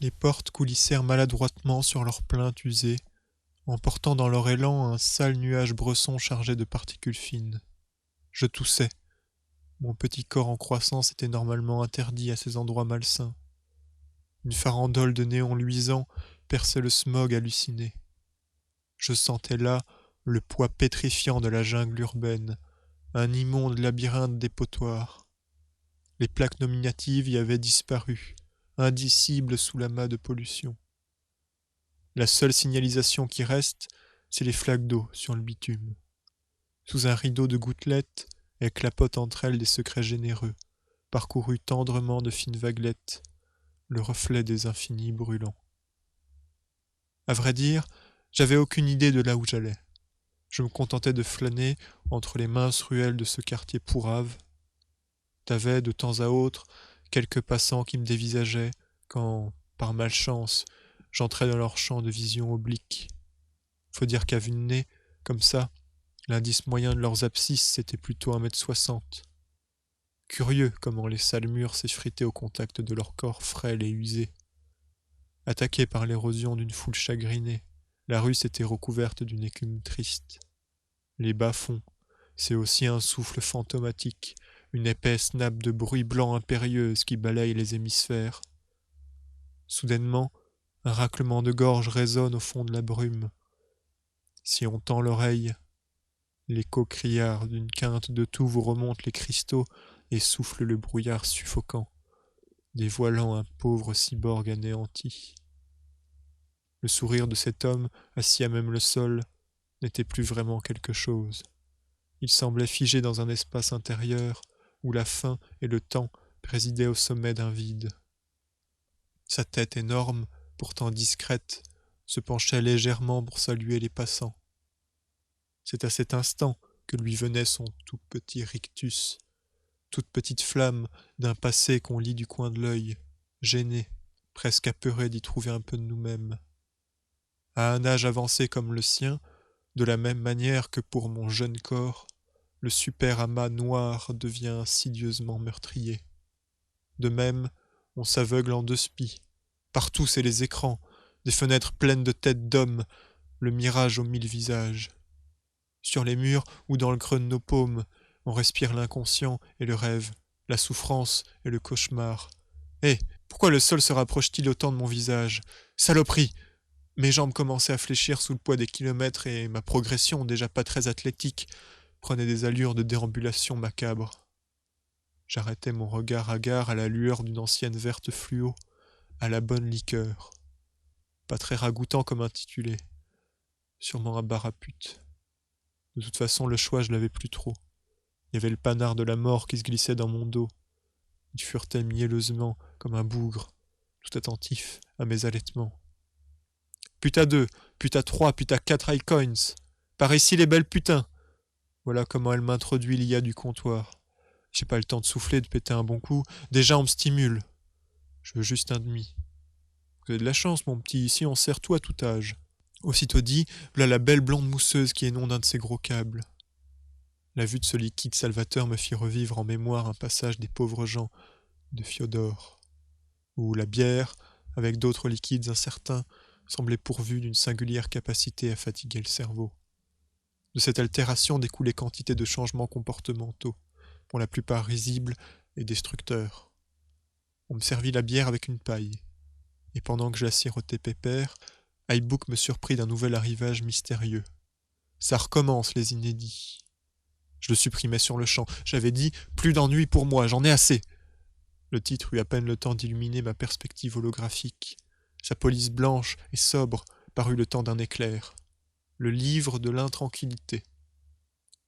Les portes coulissèrent maladroitement sur leurs plaintes usées, emportant dans leur élan un sale nuage bresson chargé de particules fines. Je toussais. Mon petit corps en croissance était normalement interdit à ces endroits malsains. Une farandole de néons luisants perçait le smog halluciné. Je sentais là le poids pétrifiant de la jungle urbaine, un immonde labyrinthe dépotoir. Les plaques nominatives y avaient disparu, indicibles sous l'amas de pollution. La seule signalisation qui reste, c'est les flaques d'eau sur le bitume. Sous un rideau de gouttelettes, elles clapotent entre elles des secrets généreux, parcourus tendrement de fines vaguelettes, le reflet des infinis brûlants. À vrai dire, j'avais aucune idée de là où j'allais. Je me contentais de flâner entre les minces ruelles de ce quartier pourrave. T'avais, de temps à autre, quelques passants qui me dévisageaient quand, par malchance, j'entrais dans leur champ de vision oblique. Faut dire qu'à vue de nez, comme ça, l'indice moyen de leurs abscisses, c'était plutôt 1,60 m. Curieux comment les sales murs s'effritaient au contact de leur corps frêle et usé. Attaquée par l'érosion d'une foule chagrinée, la rue s'était recouverte d'une écume triste. Les bas-fonds, c'est aussi un souffle fantomatique, une épaisse nappe de bruit blanc impérieuse qui balaye les hémisphères. Soudainement, un raclement de gorge résonne au fond de la brume. Si on tend l'oreille, l'écho criard d'une quinte de tout vous remonte les cristaux et souffle le brouillard suffocant, dévoilant un pauvre cyborg anéanti. Le sourire de cet homme, assis à même le sol, n'était plus vraiment quelque chose. Il semblait figé dans un espace intérieur où la faim et le temps présidaient au sommet d'un vide. Sa tête énorme, pourtant discrète, se penchait légèrement pour saluer les passants. C'est à cet instant que lui venait son tout petit rictus, toute petite flamme d'un passé qu'on lit du coin de l'œil, gêné, presque apeuré d'y trouver un peu de nous-mêmes. À un âge avancé comme le sien, de la même manière que pour mon jeune corps, le super amas noir devient insidieusement meurtrier. De même, on s'aveugle en deux spies. Partout, c'est les écrans, des fenêtres pleines de têtes d'hommes, le mirage aux 1000 visages. Sur les murs ou dans le creux de nos paumes, on respire l'inconscient et le rêve, la souffrance et le cauchemar. Hé, pourquoi le sol se rapproche-t-il autant de mon visage? Saloperie! Mes jambes commençaient à fléchir sous le poids des kilomètres et ma progression, déjà pas très athlétique, prenait des allures de déambulation macabre. J'arrêtais mon regard hagard à la lueur d'une ancienne verte fluo, à la bonne liqueur. Pas très ragoûtant comme intitulé. Sûrement un bar à pute. De toute façon, le choix, je l'avais plus trop. Il y avait le panard de la mort qui se glissait dans mon dos. Il furetait mielleusement, comme un bougre, tout attentif à mes allaitements. Putain 2, putain 3, putain 4 high coins. Par ici les belles putains. Voilà comment elle m'introduit l'IA du comptoir. J'ai pas le temps de souffler, de péter un bon coup. Déjà on me stimule. Je veux juste un demi. Vous avez de la chance, mon petit, ici on sert tout à tout âge. Aussitôt dit, voilà la belle blonde mousseuse qui énonce un de ses gros câbles. La vue de ce liquide salvateur me fit revivre en mémoire un passage des pauvres gens de Fiodor, où la bière, avec d'autres liquides incertains, semblait pourvue d'une singulière capacité à fatiguer le cerveau. De cette altération découlaient quantité de changements comportementaux, pour la plupart risibles et destructeurs. On me servit la bière avec une paille, et pendant que je la sirotais pépère, Highbook me surprit d'un nouvel arrivage mystérieux. Ça recommence, les inédits. Je le supprimais sur le champ. J'avais dit « Plus d'ennui pour moi, j'en ai assez !» Le titre eut à peine le temps d'illuminer ma perspective holographique. Sa police blanche et sobre parut le temps d'un éclair. Le livre de l'intranquillité.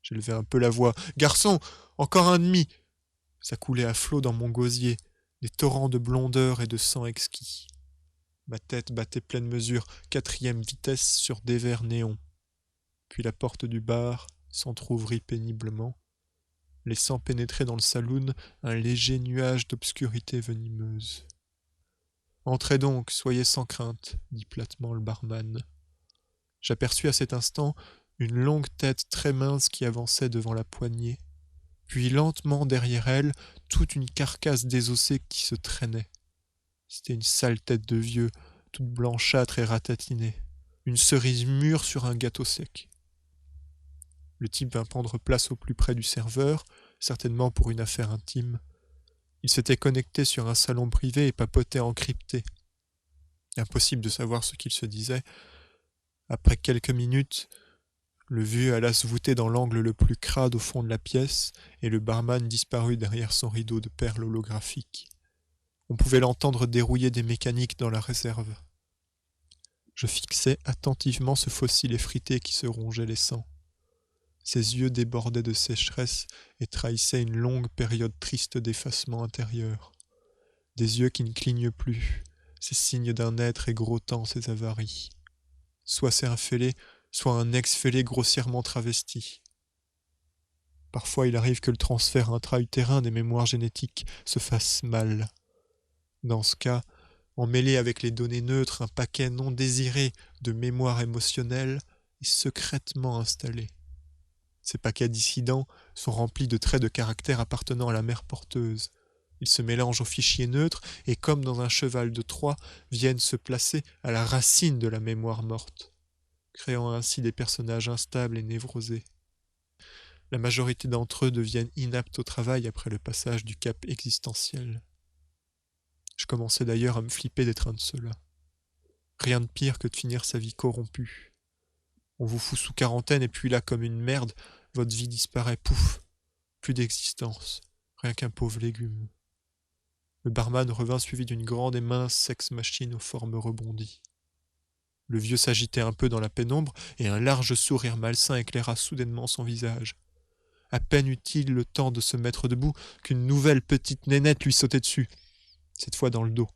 J'élevai un peu la voix. « Garçon, encore un demi !» Ça coulait à flots dans mon gosier, des torrents de blondeur et de sang exquis. Ma tête battait pleine mesure, 4e vitesse sur des verres néons. Puis la porte du bar s'entr'ouvrit péniblement, laissant pénétrer dans le saloon un léger nuage d'obscurité venimeuse. « Entrez donc, soyez sans crainte, » dit platement le barman. J'aperçus à cet instant une longue tête très mince qui avançait devant la poignée, puis lentement derrière elle toute une carcasse désossée qui se traînait. C'était une sale tête de vieux, toute blanchâtre et ratatinée. Une cerise mûre sur un gâteau sec. Le type vint prendre place au plus près du serveur, certainement pour une affaire intime. Il s'était connecté sur un salon privé et papotait en crypté. Impossible de savoir ce qu'il se disait. Après quelques minutes, le vieux alla se voûter dans l'angle le plus crade au fond de la pièce, et le barman disparut derrière son rideau de perles holographiques. On pouvait l'entendre dérouiller des mécaniques dans la réserve. Je fixais attentivement ce fossile effrité qui se rongeait les sangs. Ses yeux débordaient de sécheresse et trahissaient une longue période triste d'effacement intérieur. Des yeux qui ne clignent plus, ces signes d'un être égorgeant ses avaries. Soit c'est un fêlé, soit un ex-fêlé grossièrement travesti. Parfois il arrive que le transfert intra-utérin des mémoires génétiques se fasse mal. Dans ce cas, emmêlé avec les données neutres, un paquet non désiré de mémoire émotionnelle est secrètement installé. Ces paquets dissidents sont remplis de traits de caractère appartenant à la mère porteuse. Ils se mélangent aux fichiers neutres et, comme dans un cheval de Troie, viennent se placer à la racine de la mémoire morte, créant ainsi des personnages instables et névrosés. La majorité d'entre eux deviennent inaptes au travail après le passage du cap existentiel. Je commençais d'ailleurs à me flipper d'être un de ceux-là. Rien de pire que de finir sa vie corrompue. On vous fout sous quarantaine et puis là, comme une merde, votre vie disparaît, pouf, plus d'existence, rien qu'un pauvre légume. Le barman revint suivi d'une grande et mince sex-machine aux formes rebondies. Le vieux s'agitait un peu dans la pénombre et un large sourire malsain éclaira soudainement son visage. À peine eut-il le temps de se mettre debout qu'une nouvelle petite nénette lui sautait dessus, cette fois dans le dos.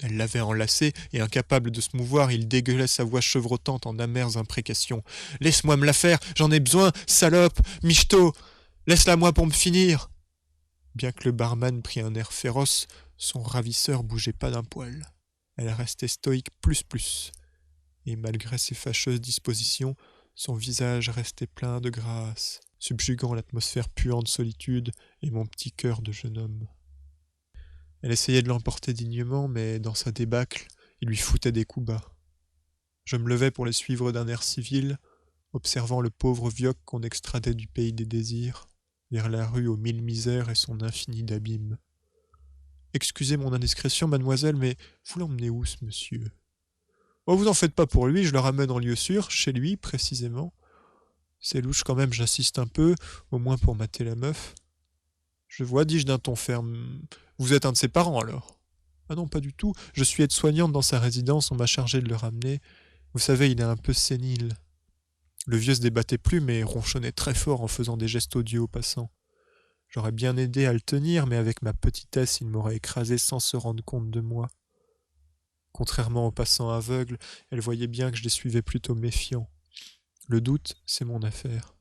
Elle l'avait enlacé, et incapable de se mouvoir, il dégueulait sa voix chevrotante en amères imprécations. « Laisse-moi me la faire, j'en ai besoin, salope, michto, laisse-la moi pour me finir !» Bien que le barman prît un air féroce, son ravisseur bougeait pas d'un poil. Elle restait stoïque plus, et malgré ses fâcheuses dispositions, son visage restait plein de grâce, subjuguant l'atmosphère puante de solitude et mon petit cœur de jeune homme. Elle essayait de l'emporter dignement, mais dans sa débâcle, il lui foutait des coups bas. Je me levai pour les suivre d'un air civil, observant le pauvre vioque qu'on extradait du pays des désirs, vers la rue aux mille misères et son infini d'abîmes. « Excusez mon indiscrétion, mademoiselle, mais vous l'emmenez où, ce monsieur ?»« Oh, vous en faites pas pour lui, je le ramène en lieu sûr, chez lui, précisément. C'est louche quand même, j'insiste un peu, au moins pour mater la meuf. »« Je vois, dis-je d'un ton ferme. Vous êtes un de ses parents, alors ?»« Ah non, pas du tout. Je suis aide-soignante dans sa résidence, on m'a chargé de le ramener. Vous savez, il est un peu sénile. » Le vieux se débattait plus, mais ronchonnait très fort en faisant des gestes odieux aux passants. J'aurais bien aidé à le tenir, mais avec ma petitesse, il m'aurait écrasé sans se rendre compte de moi. Contrairement aux passants aveugles, elle voyait bien que je les suivais plutôt méfiants. Le doute, c'est mon affaire.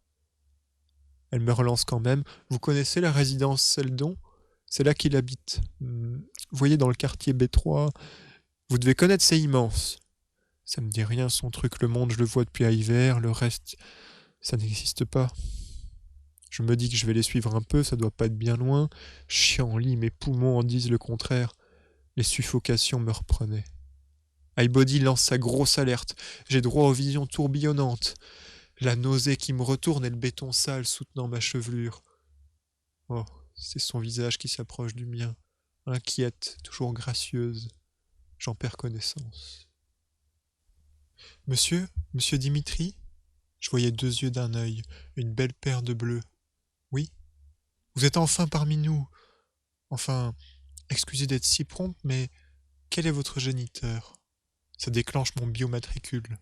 Elle me relance quand même. « Vous connaissez la résidence Seldon ? C'est là qu'il habite. Vous voyez, dans le quartier B3. Vous devez connaître, c'est immense. » Ça me dit rien, son truc, le monde, je le vois depuis hiver, le reste, ça n'existe pas. Je me dis que je vais les suivre un peu, ça doit pas être bien loin. Chien en lit, mes poumons en disent le contraire. Les suffocations me reprenaient. iBody lance sa grosse alerte. J'ai droit aux visions tourbillonnantes. La nausée qui me retourne et le béton sale soutenant ma chevelure. Oh, c'est son visage qui s'approche du mien. Inquiète, toujours gracieuse. J'en perds connaissance. « Monsieur Dimitri ?» Je voyais 2 yeux d'un œil, une belle paire de bleus. « Oui ? Vous êtes enfin parmi nous. Enfin, excusez d'être si prompt, mais quel est votre géniteur ? Ça déclenche mon biomatricule.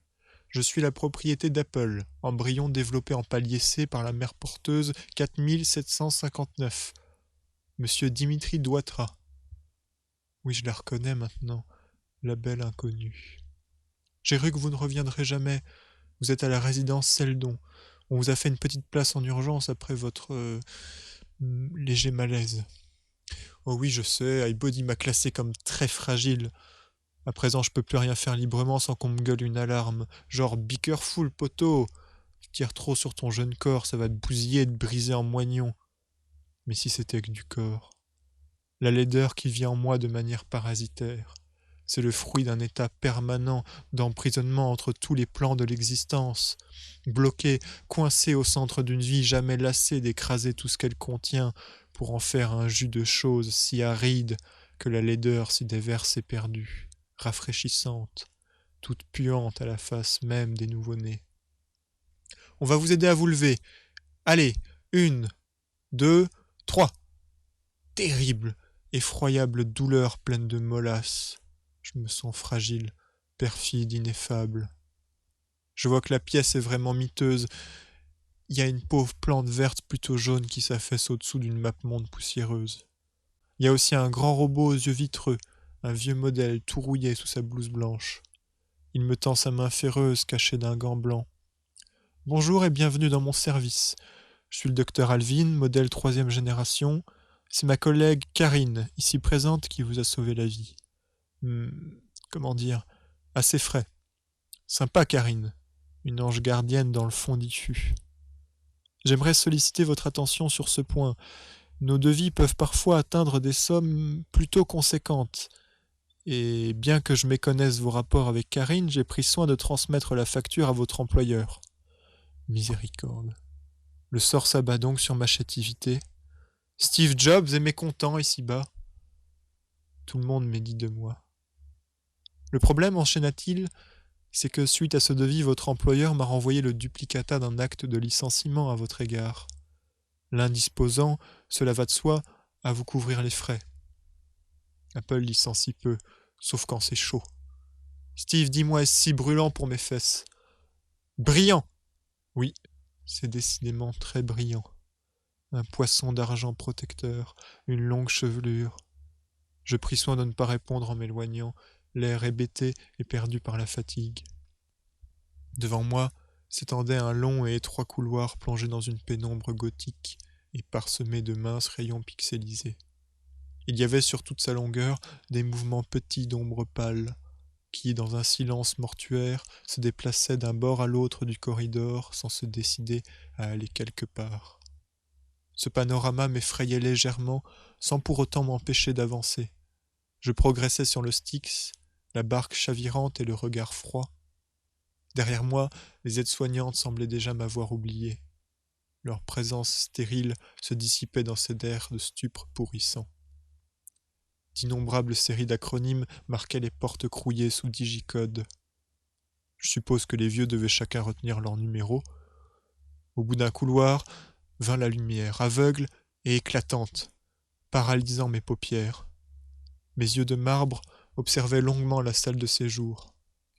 Je suis la propriété d'Apple, embryon développé en palier C par la mère porteuse 4759. Monsieur Dimitri Douatra. » Oui, je la reconnais maintenant, la belle inconnue. « J'ai cru que vous ne reviendrez jamais. Vous êtes à la résidence Seldon. On vous a fait une petite place en urgence après votre léger malaise. » Oh oui, je sais, iBody m'a classé comme très fragile. À présent, je peux plus rien faire librement sans qu'on me gueule une alarme. Genre, be careful, poteau. Tu tires trop sur ton jeune corps, ça va te bousiller et te briser en moignons. Mais si c'était que du corps. la laideur qui vit en moi de manière parasitaire. C'est le fruit d'un état permanent d'emprisonnement entre tous les plans de l'existence, bloqué, coincé au centre d'une vie jamais lassée d'écraser tout ce qu'elle contient pour en faire un jus de choses si aride que la laideur s'y déverse éperdue, rafraîchissante, toute puante à la face même des nouveau-nés. On va vous aider à vous lever. Allez, 1, 2, 3. Terrible, effroyable douleur pleine de mollasse. Je me sens fragile, perfide, ineffable. Je vois que la pièce est vraiment miteuse. Il y a une pauvre plante verte plutôt jaune qui s'affaisse au-dessous d'une mappemonde poussiéreuse. Il y a aussi un grand robot aux yeux vitreux, un vieux modèle tout rouillé sous sa blouse blanche. Il me tend sa main féreuse cachée d'un gant blanc. « Bonjour et bienvenue dans mon service. Je suis le docteur Alvin, modèle 3e génération. C'est ma collègue Karine, ici présente, qui vous a sauvé la vie. Comment dire, assez frais. Sympa Karine, une ange gardienne dans le fond diffus. J'aimerais solliciter votre attention sur ce point. Nos devis peuvent parfois atteindre des sommes plutôt conséquentes. Et bien que je méconnaisse vos rapports avec Karine, j'ai pris soin de transmettre la facture à votre employeur. Miséricorde. Le sort s'abat donc sur ma chétivité. Steve Jobs est mécontent ici-bas. Tout le monde médit de moi. Le problème, enchaîna-t-il, c'est que suite à ce devis, votre employeur m'a renvoyé le duplicata d'un acte de licenciement à votre égard. L'indisposant, cela va de soi, à vous couvrir les frais. Apple licencie peu, sauf quand c'est chaud. Steve, dis-moi, est-ce si brûlant pour mes fesses? Brillant! Oui, c'est décidément très brillant. Un poisson d'argent protecteur, une longue chevelure. Je pris soin de ne pas répondre en m'éloignant, l'air hébété et perdu par la fatigue. Devant moi s'étendait un long et étroit couloir plongé dans une pénombre gothique et parsemé de minces rayons pixelisés. Il y avait sur toute sa longueur des mouvements petits d'ombres pâles, qui, dans un silence mortuaire, se déplaçaient d'un bord à l'autre du corridor sans se décider à aller quelque part. Ce panorama m'effrayait légèrement, sans pour autant m'empêcher d'avancer. Je progressais sur le Styx, la barque chavirante et le regard froid. Derrière moi, les aides-soignantes semblaient déjà m'avoir oublié. Leur présence stérile se dissipait dans ces airs de stupre pourrissant. D'innombrables séries d'acronymes marquaient les portes crouillées sous digicode. Je suppose que les vieux devaient chacun retenir leur numéro. Au bout d'un couloir vint la lumière, aveugle et éclatante, paralysant mes paupières. Mes yeux de marbre observaient longuement la salle de séjour.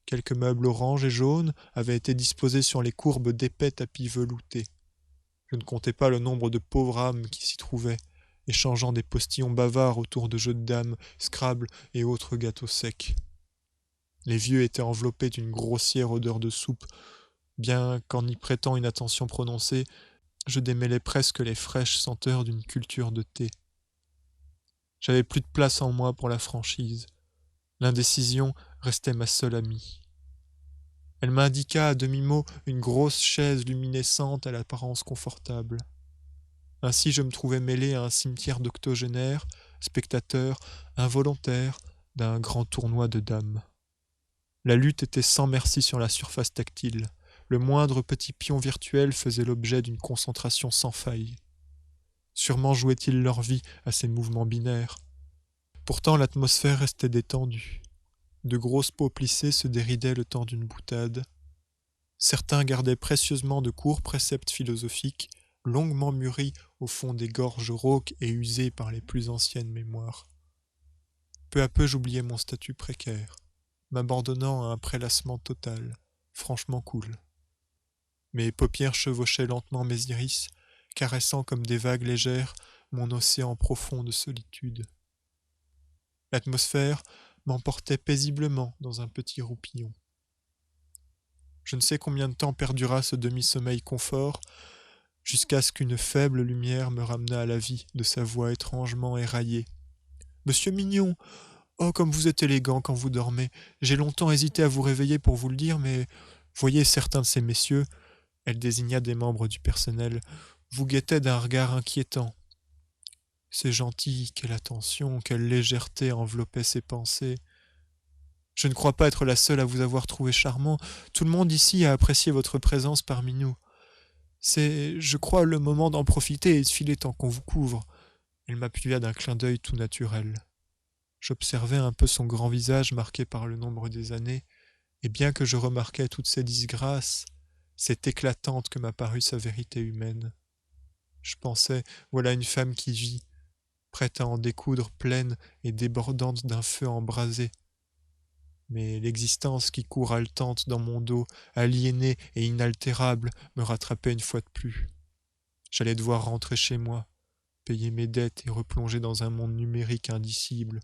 Quelques meubles orange et jaune avaient été disposés sur les courbes d'épais tapis veloutés. Je ne comptais pas le nombre de pauvres âmes qui s'y trouvaient, échangeant des postillons bavards autour de jeux de dames, Scrabble et autres gâteaux secs. Les vieux étaient enveloppés d'une grossière odeur de soupe, bien qu'en y prêtant une attention prononcée, je démêlais presque les fraîches senteurs d'une culture de thé. J'avais plus de place en moi pour la franchise. L'indécision restait ma seule amie. Elle m'indiqua à demi-mot une grosse chaise luminescente à l'apparence confortable. Ainsi je me trouvais mêlé à un cimetière d'octogénaires, spectateur involontaire d'un grand tournoi de dames. La lutte était sans merci sur la surface tactile. Le moindre petit pion virtuel faisait l'objet d'une concentration sans faille. Sûrement jouaient-ils leur vie à ces mouvements binaires. Pourtant l'atmosphère restait détendue. De grosses peaux plissées se déridaient le temps d'une boutade. Certains gardaient précieusement de courts préceptes philosophiques, longuement mûris au fond des gorges rauques et usées par les plus anciennes mémoires. Peu à peu j'oubliais mon statut précaire, m'abandonnant à un prélassement total, franchement cool. Mes paupières chevauchaient lentement mes iris, caressant comme des vagues légères mon océan profond de solitude. L'atmosphère m'emportait paisiblement dans un petit roupillon. Je ne sais combien de temps perdura ce demi-sommeil confort, jusqu'à ce qu'une faible lumière me ramena à la vie de sa voix étrangement éraillée. « Monsieur Mignon, oh comme vous êtes élégant quand vous dormez. J'ai longtemps hésité à vous réveiller pour vous le dire, mais voyez certains de ces messieurs, elle désigna des membres du personnel, vous guettaient d'un regard inquiétant. C'est gentil, quelle attention, quelle légèreté enveloppait ses pensées. Je ne crois pas être la seule à vous avoir trouvé charmant. Tout le monde ici a apprécié votre présence parmi nous. C'est, je crois, le moment d'en profiter et de filer tant qu'on vous couvre. Il m'appuya d'un clin d'œil tout naturel. J'observais un peu son grand visage marqué par le nombre des années, et bien que je remarquais toutes ces disgrâces, c'est éclatante que m'apparut sa vérité humaine. Je pensais, voilà une femme qui vit, prête à en découdre pleine et débordante d'un feu embrasé. Mais l'existence qui court haletante dans mon dos, aliénée et inaltérable, me rattrapait une fois de plus. J'allais devoir rentrer chez moi, payer mes dettes et replonger dans un monde numérique indicible,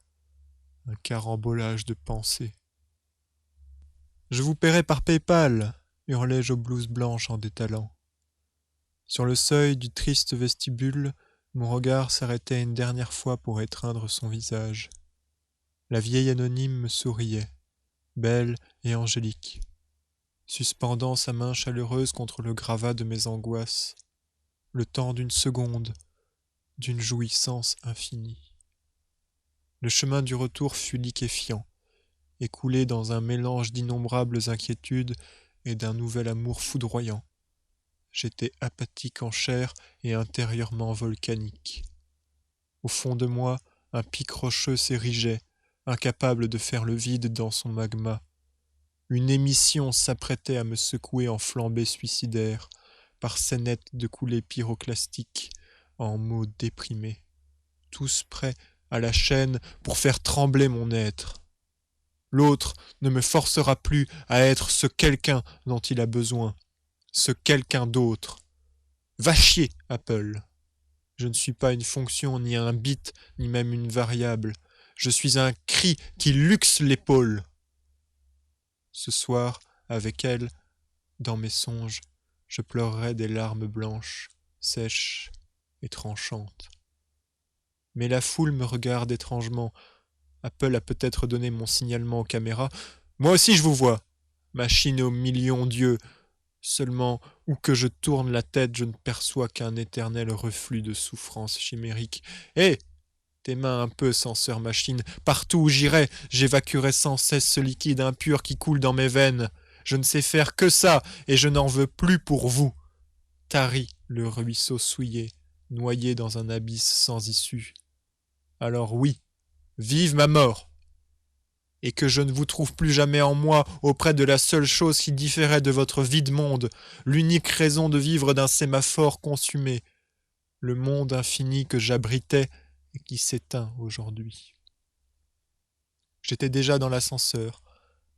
un carambolage de pensées. Je vous paierai par PayPal, hurlai-je aux blouses blanches en détalant. Sur le seuil du triste vestibule, mon regard s'arrêtait une dernière fois pour étreindre son visage. La vieille anonyme me souriait, belle et angélique, suspendant sa main chaleureuse contre le gravat de mes angoisses, le temps d'une seconde, d'une jouissance infinie. Le chemin du retour fut liquéfiant, écoulé dans un mélange d'innombrables inquiétudes et d'un nouvel amour foudroyant. J'étais apathique en chair et intérieurement volcanique. Au fond de moi, un pic rocheux s'érigeait, incapable de faire le vide dans son magma. Une émission s'apprêtait à me secouer en flambée suicidaire, par scénettes de coulées pyroclastiques, en mots déprimés, tous prêts à la chaîne pour faire trembler mon être. L'autre ne me forcera plus à être ce quelqu'un dont il a besoin, ce quelqu'un d'autre. Va chier, Apple. Je ne suis pas une fonction, ni un bit, ni même une variable. Je suis un cri qui luxe l'épaule. Ce soir, avec elle, dans mes songes, je pleurerai des larmes blanches, sèches et tranchantes. Mais la foule me regarde étrangement. Apple a peut-être donné mon signalement aux caméras. Moi aussi je vous vois. Machine aux millions d'yeux. Seulement, où que je tourne la tête, je ne perçois qu'un éternel reflux de souffrance chimérique. Hé, tes mains un peu, censeur machine. Partout où j'irai, j'évacuerai sans cesse ce liquide impur qui coule dans mes veines. Je ne sais faire que ça, et je n'en veux plus pour vous. Tari, le ruisseau souillé, noyé dans un abysse sans issue. Alors oui, vive ma mort, et que je ne vous trouve plus jamais en moi auprès de la seule chose qui différait de votre vide monde, l'unique raison de vivre d'un sémaphore consumé, le monde infini que j'abritais et qui s'éteint aujourd'hui. J'étais déjà dans l'ascenseur.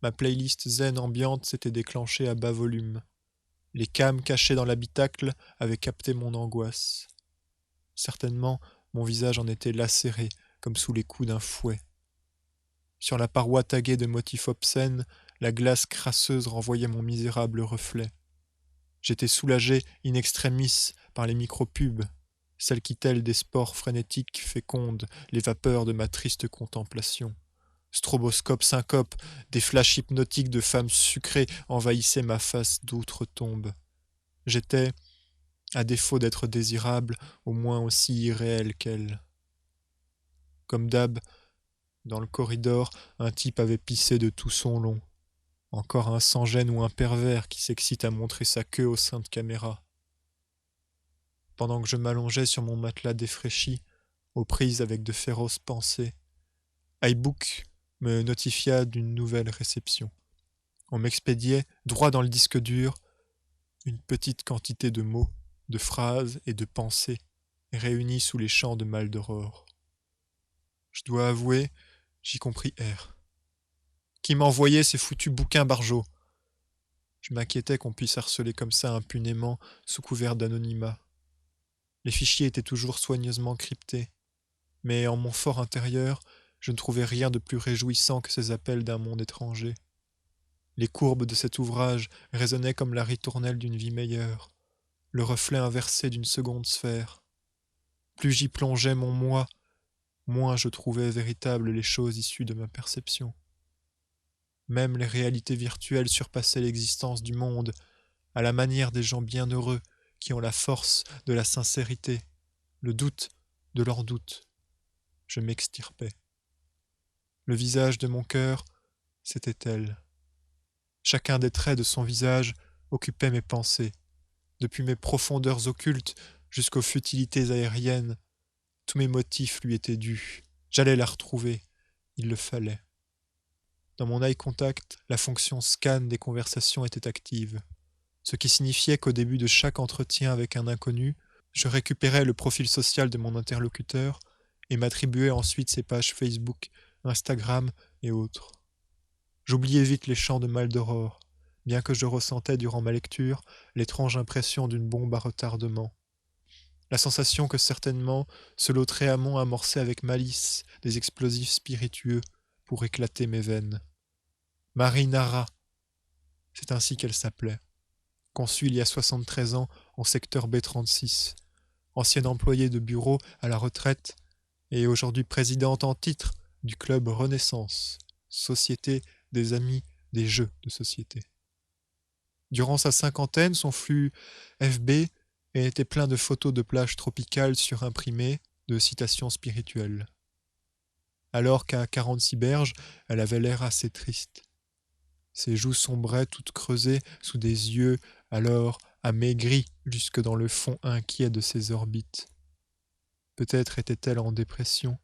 Ma playlist zen ambiante s'était déclenchée à bas volume. Les cams cachés dans l'habitacle avaient capté mon angoisse. Certainement, mon visage en était lacéré, comme sous les coups d'un fouet. Sur la paroi taguée de motifs obscènes, la glace crasseuse renvoyait mon misérable reflet. J'étais soulagé in extremis par les micropubs, celles qui, telles des spores frénétiques, fécondent les vapeurs de ma triste contemplation. Stroboscope syncope, des flashs hypnotiques de femmes sucrées envahissaient ma face d'outre-tombe. J'étais, à défaut d'être désirable, au moins aussi irréel qu'elle. Comme d'hab, dans le corridor, un type avait pissé de tout son long. Encore un sans-gêne ou un pervers qui s'excite à montrer sa queue aux saintes caméras. Pendant que je m'allongeais sur mon matelas défraîchi, aux prises avec de féroces pensées, iBook me notifia d'une nouvelle réception. On m'expédiait, droit dans le disque dur, une petite quantité de mots, de phrases et de pensées, réunis sous les champs de Maldoror. Je dois avouer, j'y compris R. Qui m'envoyait ces foutus bouquins barjots? Je m'inquiétais qu'on puisse harceler comme ça impunément, sous couvert d'anonymat. Les fichiers étaient toujours soigneusement cryptés, mais en mon fort intérieur, je ne trouvais rien de plus réjouissant que ces appels d'un monde étranger. Les courbes de cet ouvrage résonnaient comme la ritournelle d'une vie meilleure, le reflet inversé d'une seconde sphère. Plus j'y plongeais mon moi, moins je trouvais véritables les choses issues de ma perception. Même les réalités virtuelles surpassaient l'existence du monde, à la manière des gens bienheureux qui ont la force de la sincérité, le doute de leur doute. je m'extirpais. Le visage de mon cœur, c'était elle. Chacun des traits de son visage occupait mes pensées. Depuis mes profondeurs occultes jusqu'aux futilités aériennes, tous mes motifs lui étaient dus. J'allais la retrouver. Il le fallait. Dans mon eye contact, la fonction scan des conversations était active, ce qui signifiait qu'au début de chaque entretien avec un inconnu, je récupérais le profil social de mon interlocuteur et m'attribuais ensuite ses pages Facebook, Instagram et autres. J'oubliais vite les chants de Maldoror, bien que je ressentais durant ma lecture l'étrange impression d'une bombe à retardement. La sensation que certainement ce lot très amont amorçait avec malice des explosifs spiritueux pour éclater mes veines. Marie Nara, c'est ainsi qu'elle s'appelait, conçue il y a 73 ans en secteur B36, ancienne employée de bureau à la retraite et aujourd'hui présidente en titre du club Renaissance, Société des Amis des Jeux de Société. Durant sa cinquantaine, son flux FB était plein de photos de plages tropicales surimprimées de citations spirituelles. Alors qu'à 46 berges, elle avait l'air assez triste. Ses joues sombraient toutes creusées sous des yeux alors amaigris jusque dans le fond inquiet de ses orbites. Peut-être était-elle en dépression,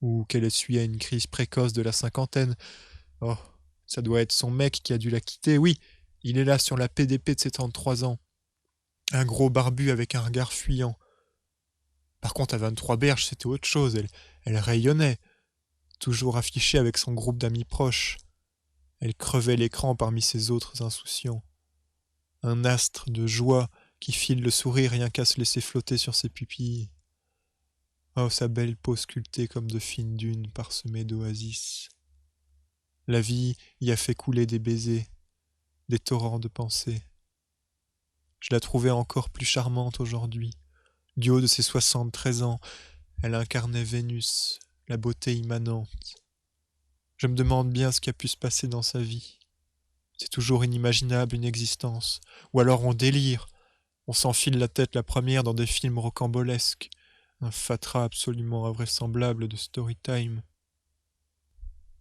ou qu'elle essuyait une crise précoce de la cinquantaine. Oh, ça doit être son mec qui a dû la quitter, oui, il est là sur la PDP de ses 33 ans. Un gros barbu avec un regard fuyant. Par contre, à 23 berges, c'était autre chose, elle rayonnait, toujours affichée avec son groupe d'amis proches. Elle crevait l'écran parmi ses autres insouciants. Un astre de joie qui file le sourire rien qu'à se laisser flotter sur ses pupilles. Oh, sa belle peau sculptée comme de fines dunes parsemées d'oasis. La vie y a fait couler des baisers, des torrents de pensées. Je la trouvais encore plus charmante aujourd'hui. Du haut de ses 73 ans, elle incarnait Vénus, la beauté immanente. Je me demande bien ce qui a pu se passer dans sa vie. C'est toujours inimaginable une existence. Ou alors on délire. On s'enfile la tête la première dans des films rocambolesques. Un fatras absolument invraisemblable de story time.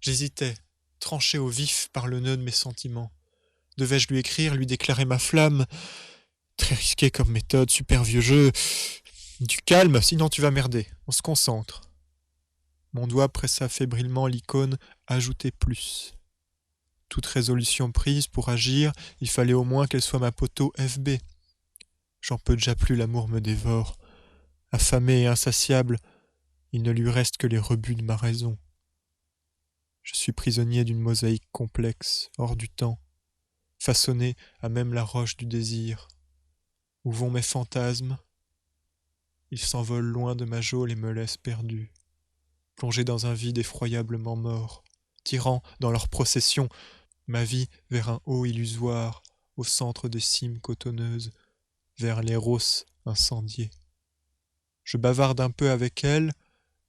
J'hésitais, tranché au vif par le nœud de mes sentiments. Devais-je lui écrire, lui déclarer ma flamme? Très risqué comme méthode, super vieux jeu. Du calme, sinon tu vas merder. On se concentre. Mon doigt pressa fébrilement l'icône « Ajouter plus ». Toute résolution prise pour agir, il fallait au moins qu'elle soit ma poteau FB. J'en peux déjà plus, l'amour me dévore. Affamé et insatiable, il ne lui reste que les rebuts de ma raison. Je suis prisonnier d'une mosaïque complexe, hors du temps, façonnée à même la roche du désir. Où vont mes fantasmes? Ils s'envolent loin de ma geôle et me laissent perdu, plongé dans un vide effroyablement mort, tirant dans leur procession ma vie vers un haut illusoire, au centre des cimes cotonneuses, vers les rosses incendiées. Je bavarde un peu avec elle,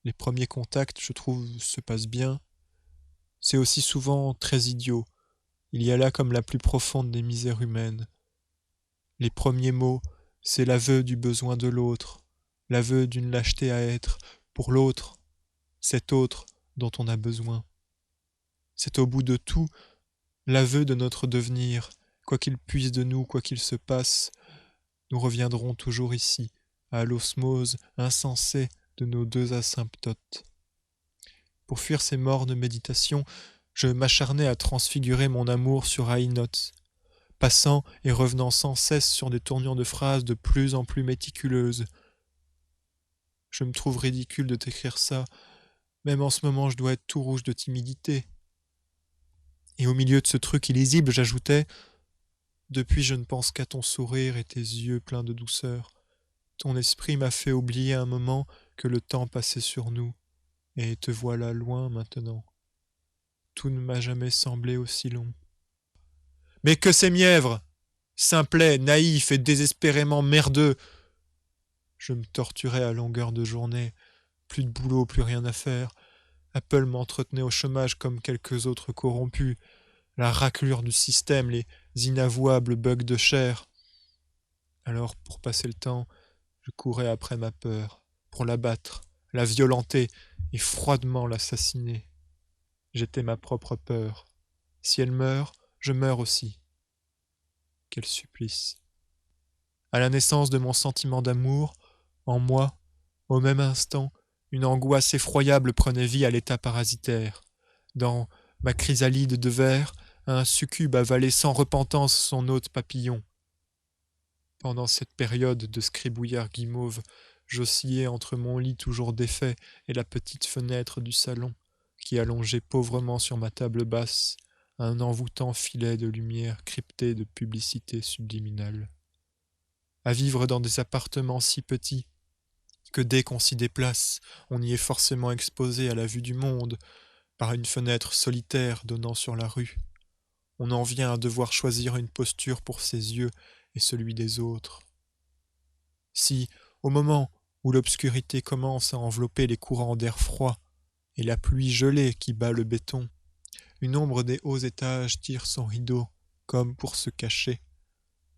les premiers contacts, je trouve, se passent bien. C'est aussi souvent très idiot. Il y a là comme la plus profonde des misères humaines. Les premiers mots, c'est l'aveu du besoin de l'autre, l'aveu d'une lâcheté à être, pour l'autre, cet autre dont on a besoin. C'est au bout de tout l'aveu de notre devenir, quoi qu'il puisse de nous, quoi qu'il se passe, nous reviendrons toujours ici, à l'osmose insensée de nos deux asymptotes. Pour fuir ces mornes méditations, je m'acharnais à transfigurer mon amour sur high notes, passant et revenant sans cesse sur des tournures de phrases de plus en plus méticuleuses. Je me trouve ridicule de t'écrire ça, même en ce moment je dois être tout rouge de timidité. Et au milieu de ce truc illisible, j'ajoutais « Depuis je ne pense qu'à ton sourire et tes yeux pleins de douceur. Ton esprit m'a fait oublier un moment que le temps passait sur nous, et te voilà loin maintenant. Tout ne m'a jamais semblé aussi long. » Mais que c'est mièvre! Simplet, naïf et désespérément merdeux! Je me torturais à longueur de journée. Plus de boulot, plus rien à faire. Apple m'entretenait au chômage comme quelques autres corrompus. La raclure du système, les inavouables bugs de chair. Alors, pour passer le temps, je courais après ma peur, pour l'abattre, la violenter et froidement l'assassiner. J'étais ma propre peur. Si elle meurt, je meurs aussi. Quel supplice. À la naissance de mon sentiment d'amour, en moi, au même instant, une angoisse effroyable prenait vie à l'état parasitaire. Dans ma chrysalide de verre, un succube avalait sans repentance son hôte papillon. Pendant cette période de scribouillard guimauve, j'oscillais entre mon lit toujours défait et la petite fenêtre du salon, qui allongeait pauvrement sur ma table basse un envoûtant filet de lumière cryptée de publicité subliminale. À vivre dans des appartements si petits que dès qu'on s'y déplace, on y est forcément exposé à la vue du monde par une fenêtre solitaire donnant sur la rue. On en vient à devoir choisir une posture pour ses yeux et celui des autres. Si, au moment où l'obscurité commence à envelopper les courants d'air froid et la pluie gelée qui bat le béton, une ombre des hauts étages tire son rideau comme pour se cacher,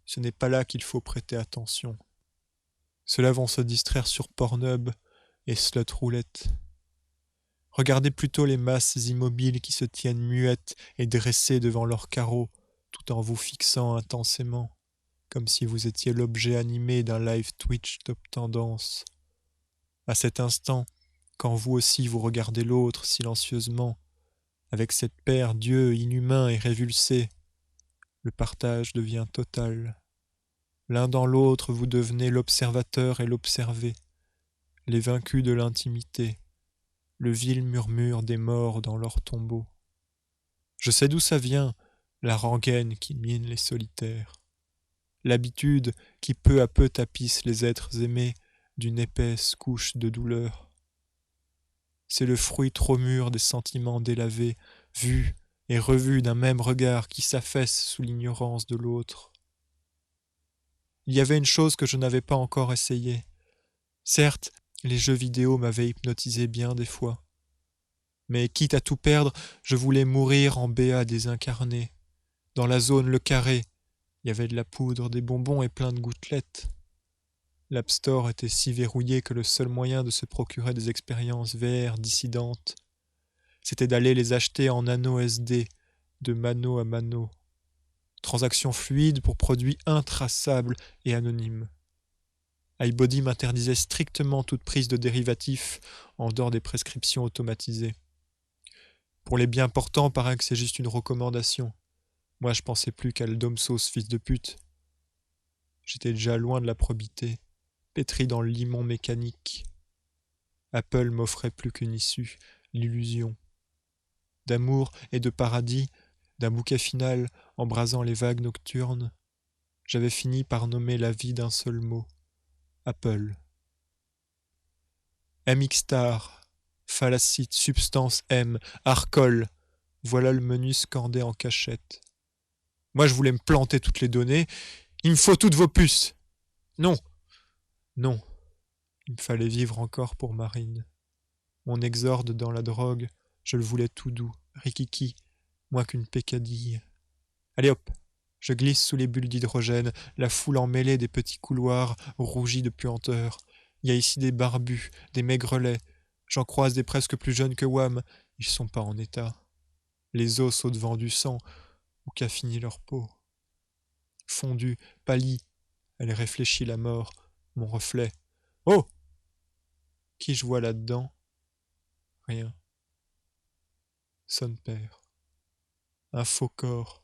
ce n'est pas là qu'il faut prêter attention. Ceux-là vont se distraire sur Pornhub et Slut Roulette. Regardez plutôt les masses immobiles qui se tiennent muettes et dressées devant leurs carreaux, tout en vous fixant intensément, comme si vous étiez l'objet animé d'un live Twitch top tendance. À cet instant, quand vous aussi vous regardez l'autre silencieusement, avec cette paire d'yeux inhumains et révulsés, le partage devient total. L'un dans l'autre, vous devenez l'observateur et l'observé, les vaincus de l'intimité, le vil murmure des morts dans leurs tombeaux. Je sais d'où ça vient, la rengaine qui mine les solitaires, l'habitude qui peu à peu tapisse les êtres aimés d'une épaisse couche de douleur. C'est le fruit trop mûr des sentiments délavés, vus et revus d'un même regard qui s'affaisse sous l'ignorance de l'autre. Il y avait une chose que je n'avais pas encore essayée. Certes, les jeux vidéo m'avaient hypnotisé bien des fois. Mais quitte à tout perdre, je voulais mourir en béat désincarné. Dans la zone Le Carré, il y avait de la poudre, des bonbons et plein de gouttelettes. L'App Store était si verrouillé que le seul moyen de se procurer des expériences VR dissidentes, c'était d'aller les acheter en anneaux SD, de mano à mano. Transaction fluide pour produits intraçables et anonymes. iBody m'interdisait strictement toute prise de dérivatifs en dehors des prescriptions automatisées. Pour les bien portants, paraît que c'est juste une recommandation. Moi, je pensais plus qu'à le domsos, fils de pute. J'étais déjà loin de la probité, pétri dans le limon mécanique. Apple m'offrait plus qu'une issue, l'illusion. D'amour et de paradis, d'un bouquet final embrasant les vagues nocturnes, j'avais fini par nommer la vie d'un seul mot, Apple. MX-Star, phalacite, substance M, Arcol, voilà le menu scandé en cachette. Moi je voulais me planter toutes les données, il me faut toutes vos puces. Non, non, il me fallait vivre encore pour Marine. Mon exorde dans la drogue, je le voulais tout doux, rikiki, moins qu'une peccadille. Allez hop, je glisse sous les bulles d'hydrogène, la foule emmêlée des petits couloirs rougis de puanteur. Il y a ici des barbus, des maigrelets. J'en croise des presque plus jeunes que Wham. Ils sont pas en état. Les os au-devant du sang, où qu'a fini leur peau. Fondue, pâlie, elle réfléchit la mort, mon reflet. Oh! Qui je vois là-dedans? Rien. Son père. Un faux corps.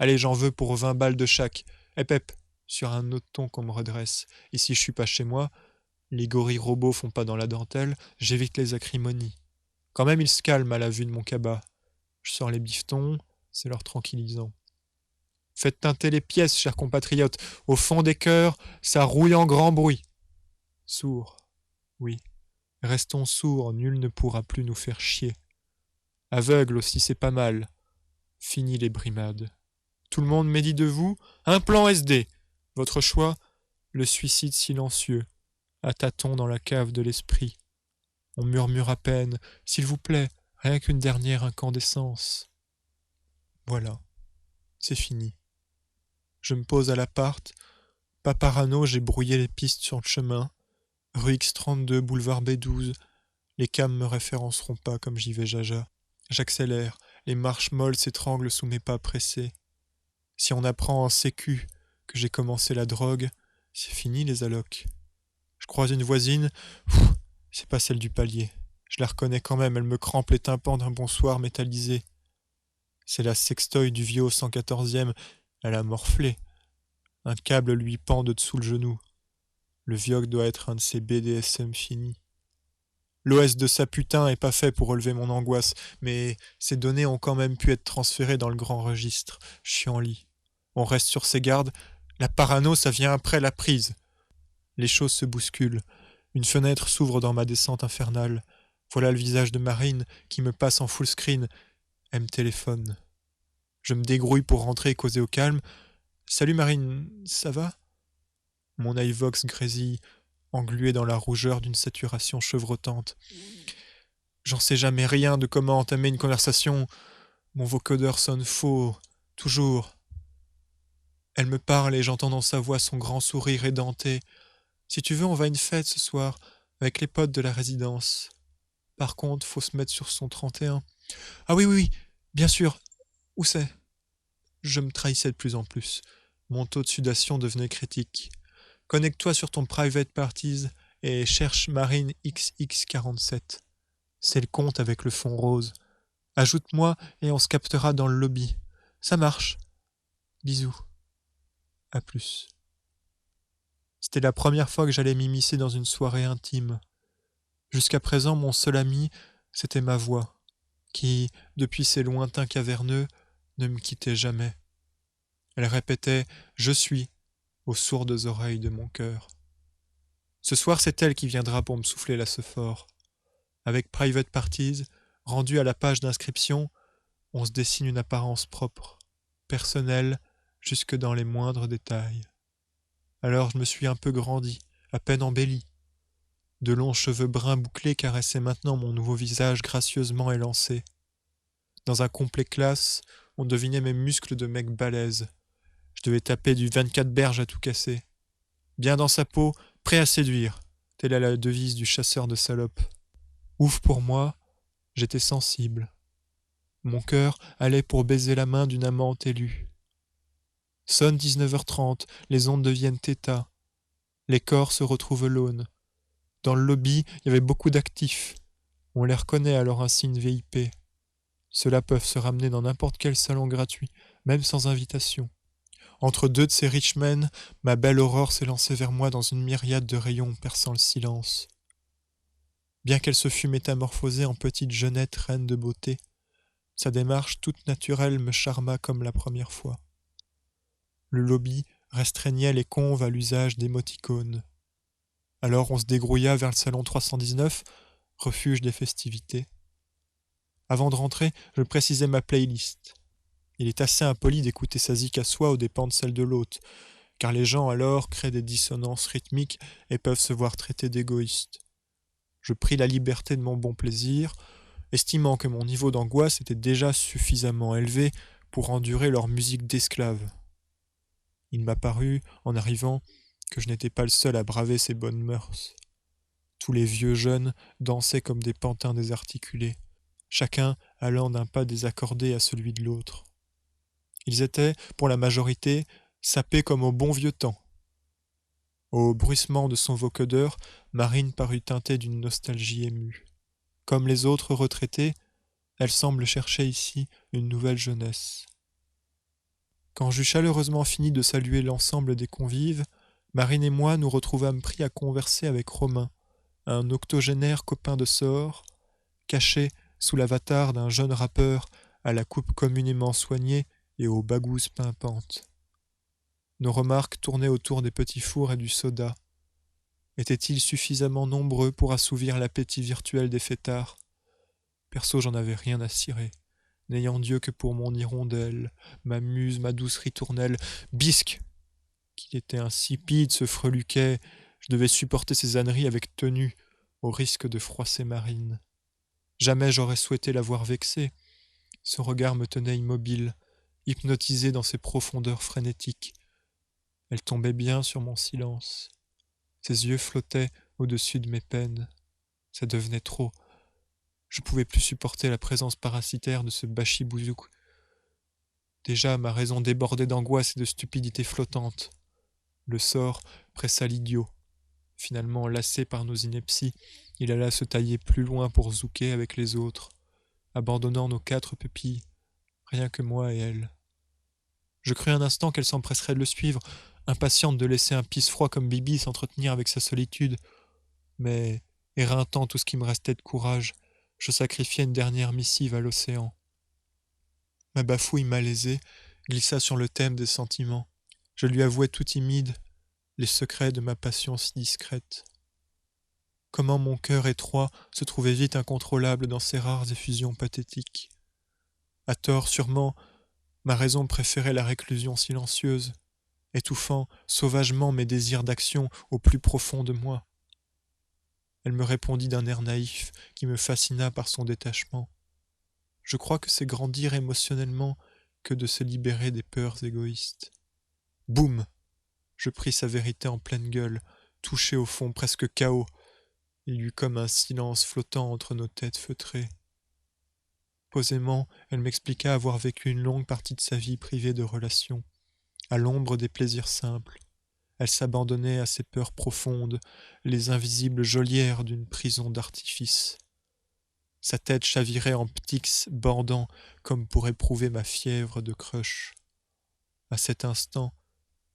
Allez, j'en veux pour 20 balles de chaque. Hep, sur un autre ton qu'on me redresse. Ici, je suis pas chez moi. Les gorilles robots font pas dans la dentelle. J'évite les acrimonies. Quand même, ils se calment à la vue de mon cabas. Je sors les bifetons, c'est leur tranquillisant. Faites teinter les pièces, chers compatriotes. Au fond des cœurs, ça rouille en grand bruit. Sourds, oui. Restons sourds, nul ne pourra plus nous faire chier. Aveugles aussi, c'est pas mal. Fini les brimades. Tout le monde médit de vous un plan SD. Votre choix, le suicide silencieux, à tâtons dans la cave de l'esprit. On murmure à peine, s'il vous plaît, rien qu'une dernière incandescence. Voilà, c'est fini. Je me pose à l'appart, pas parano, j'ai brouillé les pistes sur le chemin. Rue X32, boulevard B12. Les cams me référenceront pas comme j'y vais jaja. J'accélère, les marches molles s'étranglent sous mes pas pressés. Si on apprend en sécu que j'ai commencé la drogue, c'est fini les allocs. Je croise une voisine, c'est pas celle du palier. Je la reconnais quand même, elle me crampe les tympans d'un bonsoir métallisé. C'est la sextoy du vieux au 114e, elle a morflé. Un câble lui pend de dessous le genou. Le vioc doit être un de ces BDSM finis. L'OS de sa putain est pas fait pour relever mon angoisse, mais ces données ont quand même pu être transférées dans le grand registre. Chiant-lit. On reste sur ses gardes. La parano, ça vient après la prise. Les choses se bousculent. Une fenêtre s'ouvre dans ma descente infernale. Voilà le visage de Marine qui me passe en full screen. Elle me téléphone. Je me dégrouille pour rentrer et causer au calme. Salut Marine, ça va? Mon iVox grésille, englué dans la rougeur d'une saturation chevrotante. J'en sais jamais rien de comment entamer une conversation. Mon vocodeur sonne faux, toujours. Elle me parle et j'entends dans sa voix son grand sourire édenté. Si tu veux, on va à une fête ce soir, avec les potes de la résidence. Par contre, faut se mettre sur son 31. Ah oui, oui, oui, bien sûr. Où c'est? Je me trahissais de plus en plus. Mon taux de sudation devenait critique. Connecte-toi sur ton private parties et cherche Marine XX47. C'est le compte avec le fond rose. Ajoute-moi et on se captera dans le lobby. Ça marche. Bisous. À plus. C'était la première fois que j'allais m'immiscer dans une soirée intime. Jusqu'à présent, mon seul ami, c'était ma voix, qui, depuis ces lointains caverneux, ne me quittait jamais. Elle répétait « Je suis » aux sourdes oreilles de mon cœur. Ce soir, c'est elle qui viendra pour me souffler la fort. Avec Private Parties, rendu à la page d'inscription, on se dessine une apparence propre, personnelle, jusque dans les moindres détails. Alors je me suis un peu grandi, à peine embelli. De longs cheveux bruns bouclés caressaient maintenant mon nouveau visage gracieusement élancé. Dans un complet classe, on devinait mes muscles de mec balèze. Je devais taper du 24 berges à tout casser. Bien dans sa peau, prêt à séduire. Telle est la devise du chasseur de salopes. Ouf pour moi, j'étais sensible. Mon cœur allait pour baiser la main d'une amante élue. Sonne 19h30, les ondes deviennent θ. Les corps se retrouvent l'aune. Dans le lobby, il y avait beaucoup d'actifs. On les reconnaît à leur insigne VIP. Ceux-là peuvent se ramener dans n'importe quel salon gratuit, même sans invitation. Entre deux de ces rich men, ma belle Aurore s'est lancée vers moi dans une myriade de rayons perçant le silence. Bien qu'elle se fût métamorphosée en petite jeunette reine de beauté, sa démarche toute naturelle me charma comme la première fois. Le lobby restreignait les conves à l'usage d'émoticônes. Alors on se dégrouilla vers le salon 319, refuge des festivités. Avant de rentrer, je précisais ma playlist. Il est assez impoli d'écouter sa zik à soi aux dépens de celle de l'autre, car les gens alors créent des dissonances rythmiques et peuvent se voir traités d'égoïstes. Je pris la liberté de mon bon plaisir, estimant que mon niveau d'angoisse était déjà suffisamment élevé pour endurer leur musique d'esclave. Il m'a paru, en arrivant, que je n'étais pas le seul à braver ces bonnes mœurs. Tous les vieux jeunes dansaient comme des pantins désarticulés, chacun allant d'un pas désaccordé à celui de l'autre. Ils étaient, pour la majorité, sapés comme au bon vieux temps. Au bruissement de son vocodeur, Marine parut teintée d'une nostalgie émue. Comme les autres retraités, elle semble chercher ici une nouvelle jeunesse. Quand j'eus chaleureusement fini de saluer l'ensemble des convives, Marine et moi nous retrouvâmes pris à converser avec Romain, un octogénaire copain de sort, caché sous l'avatar d'un jeune rappeur à la coupe communément soignée et aux bagousses pimpantes. Nos remarques tournaient autour des petits fours et du soda. Étaient-ils suffisamment nombreux pour assouvir l'appétit virtuel des fêtards? Perso, j'en avais rien à cirer, n'ayant Dieu que pour mon hirondelle, ma muse, ma douce ritournelle. Bisque! Qu'il était insipide, ce freluquet. Je devais supporter ses âneries avec tenue, au risque de froisser Marine. Jamais j'aurais souhaité l'avoir vexé. Son regard me tenait immobile, hypnotisé dans ses profondeurs frénétiques. Elle tombait bien sur mon silence. Ses yeux flottaient au-dessus de mes peines. Ça devenait trop. Je pouvais plus supporter la présence parasitaire de ce bachibouzouk. Déjà, ma raison débordait d'angoisse et de stupidité flottante. Le sort pressa l'idiot. Finalement, lassé par nos inepties, il alla se tailler plus loin pour zouker avec les autres, abandonnant nos 4 pupilles, rien que moi et elle. Je crus un instant qu'elle s'empresserait de le suivre, impatiente de laisser un pisse-froid comme Bibi s'entretenir avec sa solitude. Mais, éreintant tout ce qui me restait de courage, je sacrifiai une dernière missive à l'océan. Ma bafouille malaisée glissa sur le thème des sentiments. Je lui avouai tout timide les secrets de ma passion si discrète. Comment mon cœur étroit se trouvait vite incontrôlable dans ces rares effusions pathétiques. À tort sûrement, ma raison préférait la réclusion silencieuse, étouffant sauvagement mes désirs d'action au plus profond de moi. Elle me répondit d'un air naïf qui me fascina par son détachement. Je crois que c'est grandir émotionnellement que de se libérer des peurs égoïstes. Boum! Je pris sa vérité en pleine gueule, touché au fond, presque KO. Il y eut comme un silence flottant entre nos têtes feutrées. Posément, elle m'expliqua avoir vécu une longue partie de sa vie privée de relations, à l'ombre des plaisirs simples. Elle s'abandonnait à ses peurs profondes, les invisibles geôlières d'une prison d'artifice. Sa tête chavirait en ptyx bordant comme pour éprouver ma fièvre de crush. À cet instant,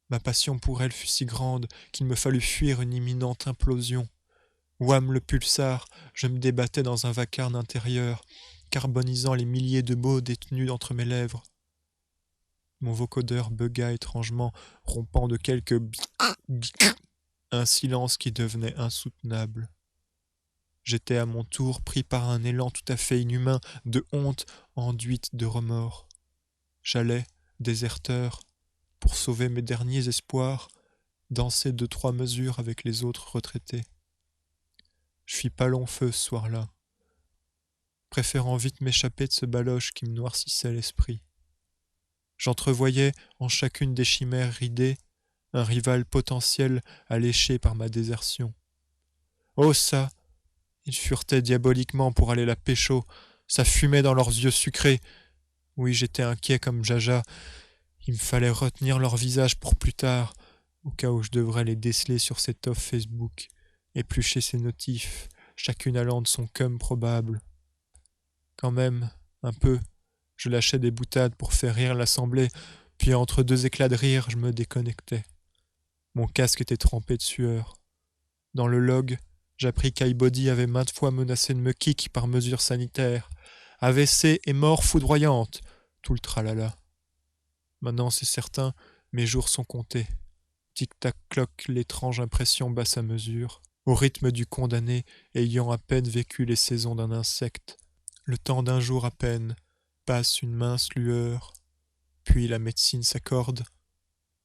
ma passion pour elle fut si grande qu'il me fallut fuir une imminente implosion. Ouam le pulsar, je me débattais dans un vacarme intérieur, carbonisant les milliers de mots détenus entre mes lèvres. Mon vocodeur bugua étrangement, rompant de quelques un silence qui devenait insoutenable. J'étais à mon tour pris par un élan tout à fait inhumain de honte enduite de remords. J'allais, déserteur, pour sauver mes derniers espoirs, danser 2-3 mesures avec les autres retraités. Je fis pas long feu ce soir-là, préférant vite m'échapper de ce baloche qui me noircissait l'esprit. J'entrevoyais en chacune des chimères ridées un rival potentiel alléché par ma désertion. Oh ça! Ils furetaient diaboliquement pour aller la pécho, ça fumait dans leurs yeux sucrés. Oui, j'étais inquiet comme Jaja. Il me fallait retenir leur visage pour plus tard, au cas où je devrais les déceler sur cette offre Facebook, éplucher ses notifs, chacune allant de son cum probable. Quand même, un peu, je lâchais des boutades pour faire rire l'assemblée, puis entre 2 éclats de rire, je me déconnectais. Mon casque était trempé de sueur. Dans le log, j'appris qu'iBody avait maintes fois menacé de me kick par mesure sanitaire. AVC et mort foudroyante, tout le tralala. Maintenant, c'est certain, mes jours sont comptés. Tic-tac-cloc, l'étrange impression basse à mesure, au rythme du condamné ayant à peine vécu les saisons d'un insecte. Le temps d'un jour à peine, passe une mince lueur, puis la médecine s'accorde.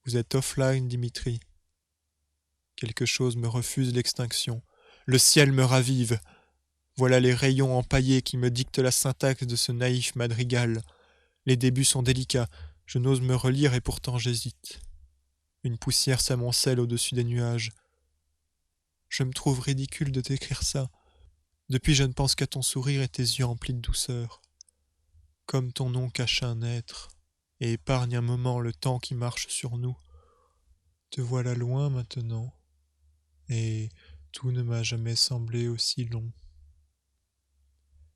Vous êtes offline, Dimitri. Quelque chose me refuse l'extinction. Le ciel me ravive. Voilà les rayons empaillés qui me dictent la syntaxe de ce naïf madrigal. Les débuts sont délicats. Je n'ose me relire et pourtant j'hésite. Une poussière s'amoncelle au-dessus des nuages. Je me trouve ridicule de t'écrire ça. Depuis, je ne pense qu'à ton sourire et tes yeux emplis de douceur. Comme ton nom cache un être, et épargne un moment le temps qui marche sur nous. Te voilà loin maintenant, et tout ne m'a jamais semblé aussi long.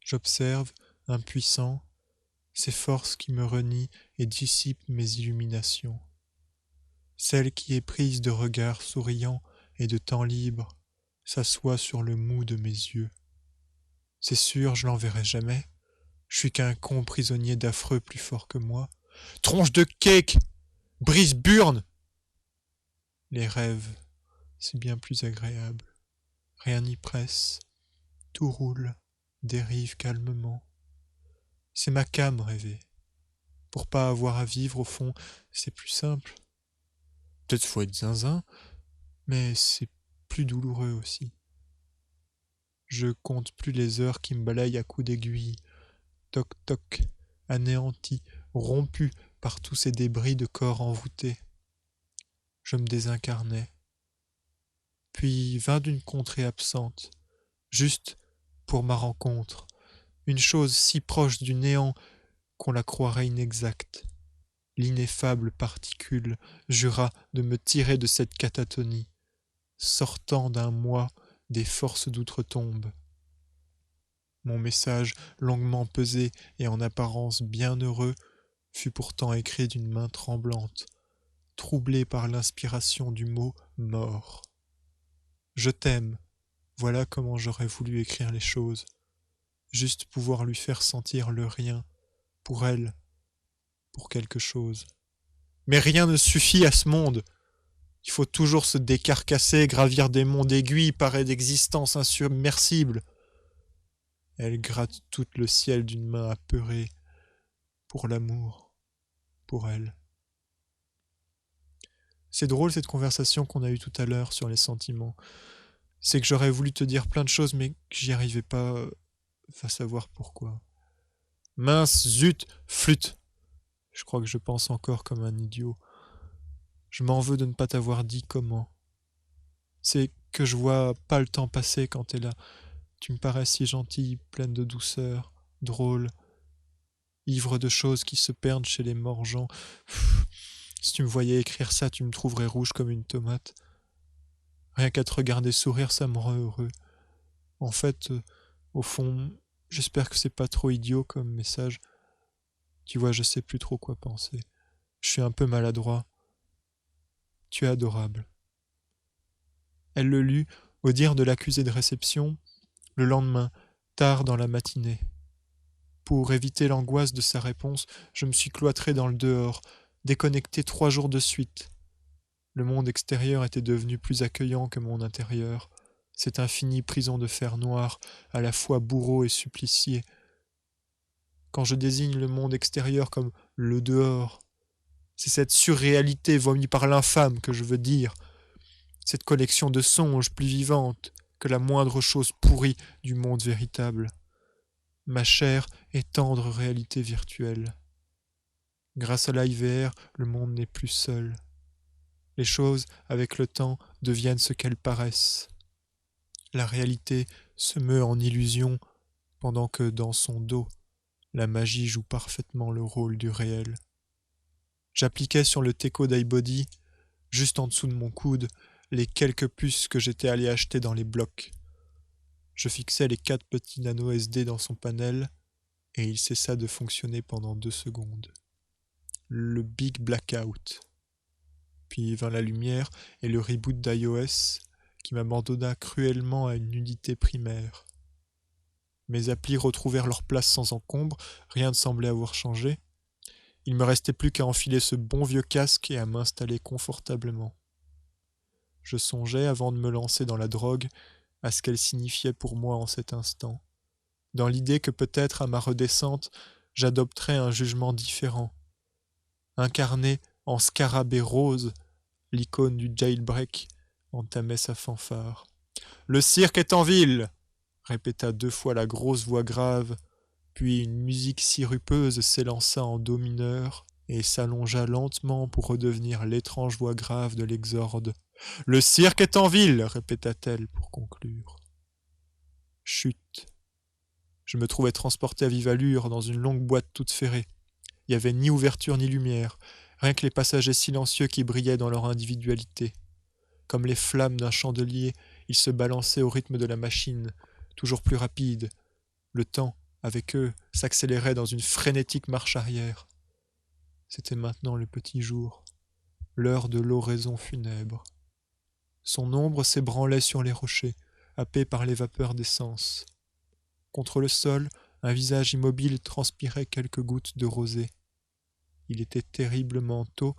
J'observe, impuissant, ces forces qui me renient et dissipent mes illuminations. Celle qui est prise de regards souriants et de temps libre s'assoit sur le mou de mes yeux. C'est sûr, je l'enverrai jamais. Je suis qu'un con prisonnier d'affreux plus fort que moi. Tronche de cake! Brise-burne! Les rêves, c'est bien plus agréable. Rien n'y presse. Tout roule, dérive calmement. C'est ma came rêver. Pour pas avoir à vivre, au fond, c'est plus simple. Peut-être faut être zinzin, mais c'est plus douloureux aussi. Je compte plus les heures qui me balayent à coups d'aiguille. Toc toc, anéanti, rompu par tous ces débris de corps envoûtés. Je me désincarnais. puis vint d'une contrée absente, juste pour ma rencontre, une chose si proche du néant qu'on la croirait inexacte. L'ineffable particule jura de me tirer de cette catatonie, sortant d'un moi des forces d'outre-tombe. Mon message, longuement pesé et en apparence bien heureux, fut pourtant écrit d'une main tremblante, troublée par l'inspiration du mot mort. Je t'aime, voilà comment j'aurais voulu écrire les choses, juste pouvoir lui faire sentir le rien, pour elle, pour quelque chose. Mais rien ne suffit à ce monde. Il faut toujours se décarcasser, gravir des monts d'aiguilles, parés d'existence insubmersible. Elle gratte tout le ciel d'une main apeurée, pour l'amour, pour elle. C'est drôle cette conversation qu'on a eue tout à l'heure sur les sentiments. C'est que j'aurais voulu te dire plein de choses, mais que j'y arrivais pas, va savoir pourquoi. Mince, zut, flûte. Je crois que je pense encore comme un idiot. Je m'en veux de ne pas t'avoir dit comment. C'est que je vois pas le temps passer quand t'es là. Tu me parais si gentille, pleine de douceur, drôle, ivre de choses qui se perdent chez les morts-gens. Si tu me voyais écrire ça, tu me trouverais rouge comme une tomate. Rien qu'à te regarder sourire, ça me rend heureux. En fait, au fond, j'espère que c'est pas trop idiot comme message. Tu vois, je sais plus trop quoi penser. Je suis un peu maladroit. Tu es adorable. Elle le lut, au dire de l'accusé de réception, le lendemain, tard dans la matinée. Pour éviter l'angoisse de sa réponse, je me suis cloîtré dans le dehors, déconnecté 3 jours de suite. Le monde extérieur était devenu plus accueillant que mon intérieur. Cette infinie prison de fer noir, à la fois bourreau et supplicié. Quand je désigne le monde extérieur comme le dehors, c'est cette surréalité vomi par l'infâme que je veux dire, cette collection de songes plus vivante que la moindre chose pourrie du monde véritable. Ma chère et tendre réalité virtuelle. Grâce à l'IVR, le monde n'est plus seul. Les choses, avec le temps, deviennent ce qu'elles paraissent. La réalité se meut en illusion, pendant que, dans son dos, la magie joue parfaitement le rôle du réel. J'appliquais sur le teco d'iBody, juste en dessous de mon coude, les quelques puces que j'étais allé acheter dans les blocs. Je fixais les 4 petits nano SD dans son panel, et il cessa de fonctionner pendant 2 secondes. Le big blackout. Puis vint la lumière et le reboot d'iOS qui m'abandonna cruellement à une nudité primaire. Mes applis retrouvèrent leur place sans encombre, rien ne semblait avoir changé. Il me restait plus qu'à enfiler ce bon vieux casque et à m'installer confortablement. Je songeais, avant de me lancer dans la drogue, à ce qu'elle signifiait pour moi en cet instant, dans l'idée que peut-être à ma redescente, j'adopterais un jugement différent. Incarné en scarabée rose, l'icône du jailbreak entamait sa fanfare. « Le cirque est en ville !» répéta 2 fois la grosse voix grave, puis une musique sirupeuse s'élança en do mineur et s'allongea lentement pour redevenir l'étrange voix grave de l'exorde. « Le cirque est en ville !» répéta-t-elle pour conclure. Chut. Je me trouvais transporté à vive allure dans une longue boîte toute ferrée. Il n'y avait ni ouverture ni lumière, rien que les passagers silencieux qui brillaient dans leur individualité. Comme les flammes d'un chandelier, ils se balançaient au rythme de la machine, toujours plus rapide. Le temps, avec eux, s'accélérait dans une frénétique marche arrière. C'était maintenant le petit jour, l'heure de l'oraison funèbre. Son ombre s'ébranlait sur les rochers, happé par les vapeurs d'essence. Contre le sol, un visage immobile transpirait quelques gouttes de rosée. Il était terriblement tôt,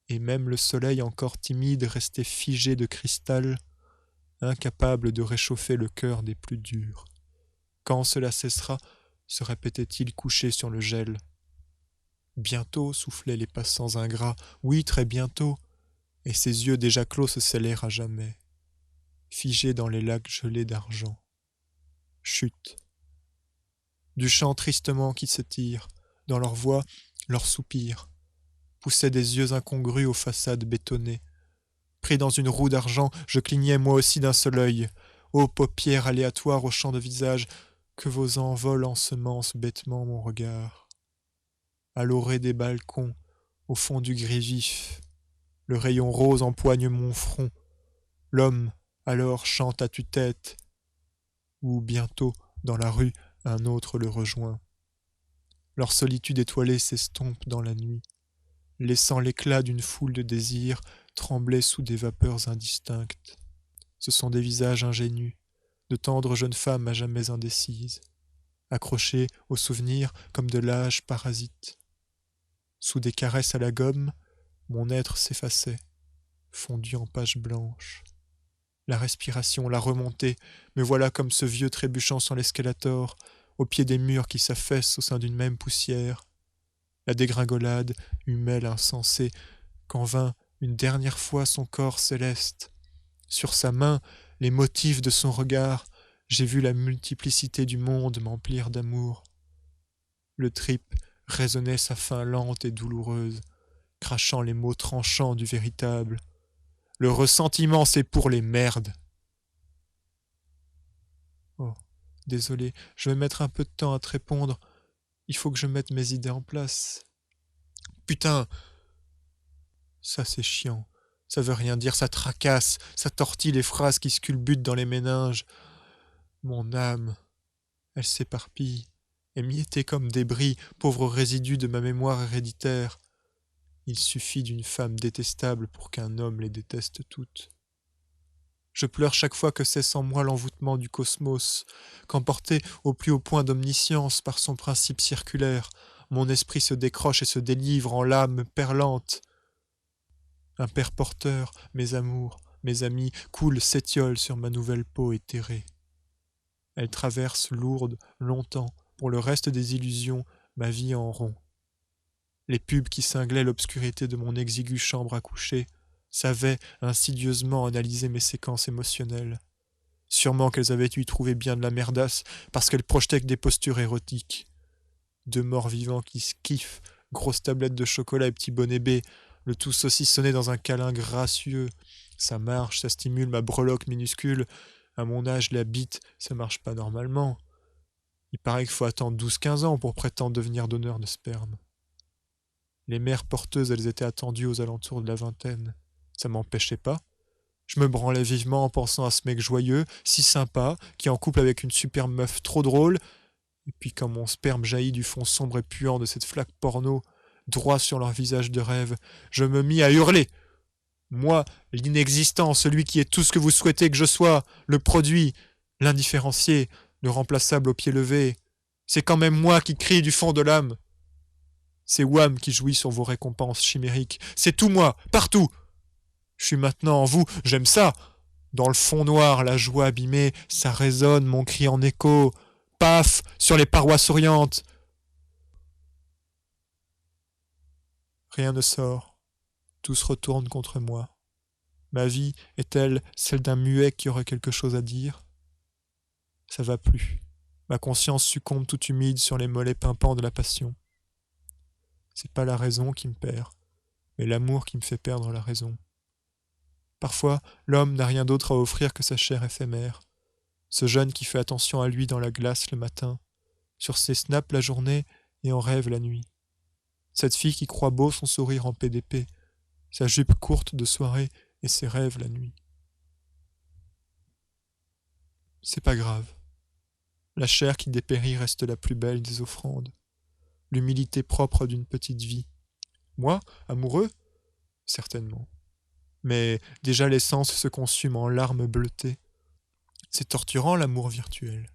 et même le soleil encore timide restait figé de cristal, incapable de réchauffer le cœur des plus durs. Quand cela cessera, se répétait-il couché sur le gel. Bientôt, soufflaient les passants ingrats, oui, très bientôt, et ses yeux déjà clos se scellèrent à jamais, figés dans les lacs gelés d'argent. Chut. Du chant tristement qui s'étire, dans leur voix, leurs soupirs, poussaient des yeux incongrus aux façades bétonnées, Pris dans une roue d'argent, je clignais moi aussi d'un seul œil. Ô paupières aléatoires au champ de visage, que vos envols ensemencent bêtement mon regard. À l'orée des balcons, au fond du gris vif, le rayon rose empoigne mon front. L'homme, alors, chante à tue-tête, ou bientôt, dans la rue, un autre le rejoint. Leur solitude étoilée s'estompe dans la nuit, laissant l'éclat d'une foule de désirs trembler sous des vapeurs indistinctes. Ce sont des visages ingénus, de tendres jeunes femmes à jamais indécises, accrochées aux souvenirs comme de l'âge parasite. Sous des caresses à la gomme, mon être s'effaçait, fondu en page blanche. La respiration, la remontée, me voilà comme ce vieux trébuchant sur l'escalator, au pied des murs qui s'affaissent au sein d'une même poussière. La dégringolade, humelle, insensée, quand vint une dernière fois son corps céleste. Sur sa main, les motifs de son regard, j'ai vu la multiplicité du monde m'emplir d'amour. Le trip résonnait sa fin lente et douloureuse, crachant les mots tranchants du véritable. Le ressentiment, c'est pour les merdes. Oh, désolé, je vais mettre un peu de temps à te répondre. Il faut que je mette mes idées en place. Putain, ça c'est chiant. Ça veut rien dire, ça tracasse, ça tortille les phrases qui sculbutent dans les méninges. Mon âme, elle s'éparpille, émiettée comme débris, pauvre résidu de ma mémoire héréditaire. Il suffit d'une femme détestable pour qu'un homme les déteste toutes. Je pleure chaque fois que cesse en moi l'envoûtement du cosmos, qu'emporté au plus haut point d'omniscience par son principe circulaire, mon esprit se décroche et se délivre en lames perlantes. Un père porteur, mes amours, mes amis, coule, s'étiole sur ma nouvelle peau éthérée. Elle traverse lourde, longtemps, pour le reste des illusions, ma vie en rond. Les pubs qui cinglaient l'obscurité de mon exiguë chambre à coucher savaient insidieusement analyser mes séquences émotionnelles. Sûrement qu'elles avaient dû y trouver bien de la merdasse, parce qu'elles projetaient que des postures érotiques. Deux morts vivants qui se kiffent, grosses tablettes de chocolat et petits bonnets baies, le tout saucissonné dans un câlin gracieux. Ça marche, ça stimule ma breloque minuscule. À mon âge, la bite, ça marche pas normalement. Il paraît qu'il faut attendre 12-15 ans pour prétendre devenir donneur de sperme. Les mères porteuses, elles étaient attendues aux alentours de la vingtaine. Ça m'empêchait pas. Je me branlais vivement en pensant à ce mec joyeux, si sympa, qui est en couple avec une superbe meuf trop drôle. Et puis quand mon sperme jaillit du fond sombre et puant de cette flaque porno, droit sur leur visage de rêve, je me mis à hurler. Moi, l'inexistant, celui qui est tout ce que vous souhaitez que je sois, le produit, l'indifférencié, le remplaçable au pied levé. C'est quand même moi qui crie du fond de l'âme. C'est Wham qui jouit sur vos récompenses chimériques. C'est tout moi, partout. Je suis maintenant en vous, j'aime ça. Dans le fond noir, la joie abîmée, ça résonne, mon cri en écho. Paf, sur les parois souriantes. Rien ne sort. Tout se retourne contre moi. Ma vie est-elle celle d'un muet qui aurait quelque chose à dire? Ça va plus. Ma conscience succombe toute humide sur les mollets pimpants de la passion. C'est pas la raison qui me perd, mais l'amour qui me fait perdre la raison. Parfois, l'homme n'a rien d'autre à offrir que sa chair éphémère. Ce jeune qui fait attention à lui dans la glace le matin, sur ses snaps la journée et en rêve la nuit. Cette fille qui croit beau son sourire en PDP, sa jupe courte de soirée et ses rêves la nuit. C'est pas grave. La chair qui dépérit reste la plus belle des offrandes. L'humilité propre d'une petite vie. Moi, amoureux? Certainement. Mais déjà l'essence se consume en larmes bleutées. C'est torturant l'amour virtuel.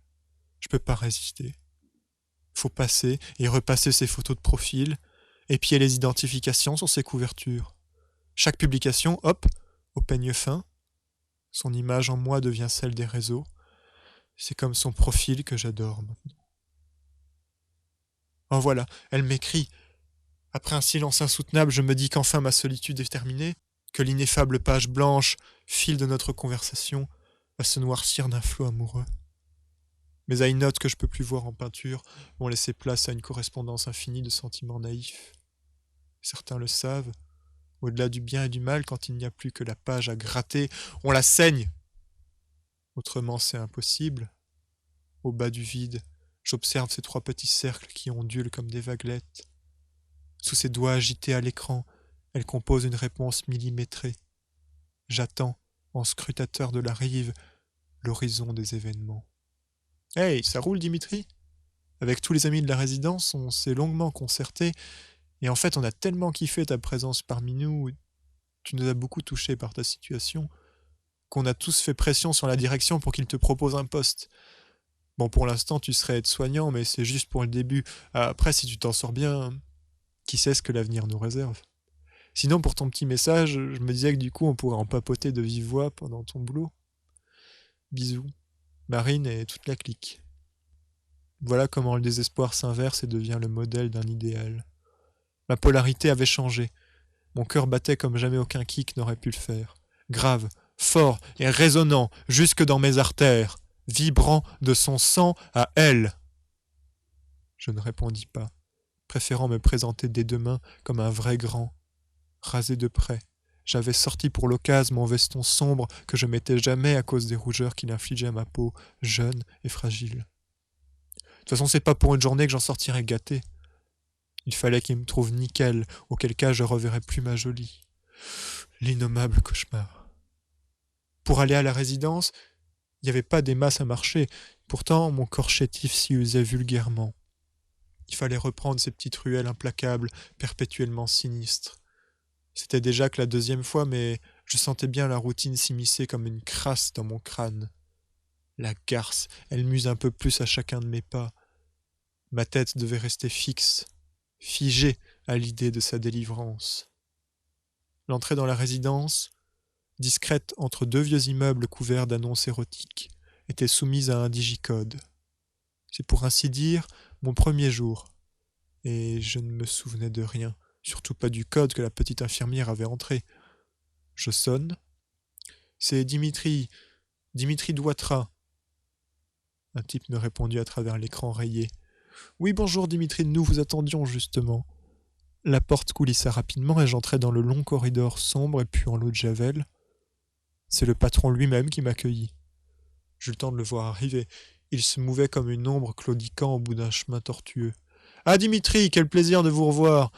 Je peux pas résister. Faut passer et repasser ses photos de profil, épier les identifications sur ses couvertures. Chaque publication, hop, au peigne fin. Son image en moi devient celle des réseaux. C'est comme son profil que j'adore maintenant. Oh voilà, elle m'écrit. Après un silence insoutenable, je me dis qu'enfin ma solitude est terminée, que l'ineffable page blanche, fil de notre conversation, va se noircir d'un flot amoureux. Mes high notes que je peux plus voir en peinture vont laisser place à une correspondance infinie de sentiments naïfs. Certains le savent, Au-delà du bien et du mal, quand il n'y a plus que la page à gratter, on la saigne. Autrement, c'est impossible. Au bas du vide, j'observe ces 3 petits cercles qui ondulent comme des vaguelettes. Sous ses doigts agités à l'écran, elle compose une réponse millimétrée. J'attends, en scrutateur de la rive, l'horizon des événements. Hey, ça roule, Dimitri? Avec tous les amis de la résidence, on s'est longuement concerté, et en fait, on a tellement kiffé ta présence parmi nous, tu nous as beaucoup touchés par ta situation, qu'on a tous fait pression sur la direction pour qu'il te propose un poste. Bon, pour l'instant, tu serais aide-soignant, mais c'est juste pour le début. Après, si tu t'en sors bien, qui sait ce que l'avenir nous réserve. Sinon, pour ton petit message, je me disais que du coup, on pourrait en papoter de vive voix pendant ton boulot. Bisous. Marine et toute la clique. Voilà comment le désespoir s'inverse et devient le modèle d'un idéal. Ma polarité avait changé. Mon cœur battait comme jamais aucun kick n'aurait pu le faire. Grave, fort et résonnant jusque dans mes artères, vibrant de son sang à elle. Je ne répondis pas, préférant me présenter dès demain comme un vrai grand. Rasé de près, j'avais sorti pour l'occasion mon veston sombre que je mettais jamais à cause des rougeurs qu'il infligeait à ma peau, jeune et fragile. De toute façon, c'est pas pour une journée que j'en sortirais gâté. Il fallait qu'il me trouve nickel, auquel cas je reverrais plus ma jolie. L'innommable cauchemar. Pour aller à la résidence, il n'y avait pas des masses à marcher, pourtant mon corps chétif s'y usait vulgairement. Il fallait reprendre ces petites ruelles implacables, perpétuellement sinistres. C'était déjà que la 2e fois, mais je sentais bien la routine s'immiscer comme une crasse dans mon crâne. La garce, elle muse un peu plus à chacun de mes pas. Ma tête devait rester fixe, figée à l'idée de sa délivrance. L'entrée dans la résidence, discrète entre 2 vieux immeubles couverts d'annonces érotiques, était soumise à un digicode. C'est pour ainsi dire mon premier jour, et je ne me souvenais de rien, surtout pas du code que la petite infirmière avait entré. Je sonne. C'est Dimitri Douatra. Un type me répondit à travers l'écran rayé. Oui, bonjour Dimitri, nous vous attendions justement. La porte coulissa rapidement et j'entrai dans le long corridor sombre et puant l'eau de javel. C'est le patron lui-même qui m'accueillit. J'eus le temps de le voir arriver. Il se mouvait comme une ombre claudiquant au bout d'un chemin tortueux. Ah Dimitri, quel plaisir de vous revoir.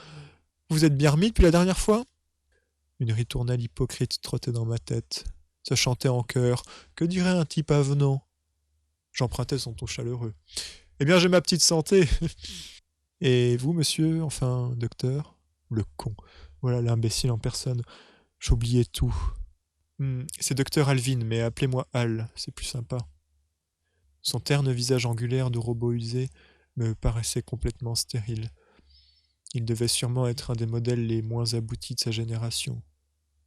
Vous êtes bien remis depuis la dernière fois? Une ritournelle hypocrite trottait dans ma tête. Ça chantait en chœur. Que dirait un type avenant? J'empruntais son ton chaleureux. Eh bien, j'ai ma petite santé. Et vous, monsieur, enfin, docteur? Le con. Voilà l'imbécile en personne. J'oubliais tout. C'est docteur Alvin, mais appelez-moi Al, c'est plus sympa. Son terne visage angulaire de robot usé me paraissait complètement stérile. Il devait sûrement être un des modèles les moins aboutis de sa génération,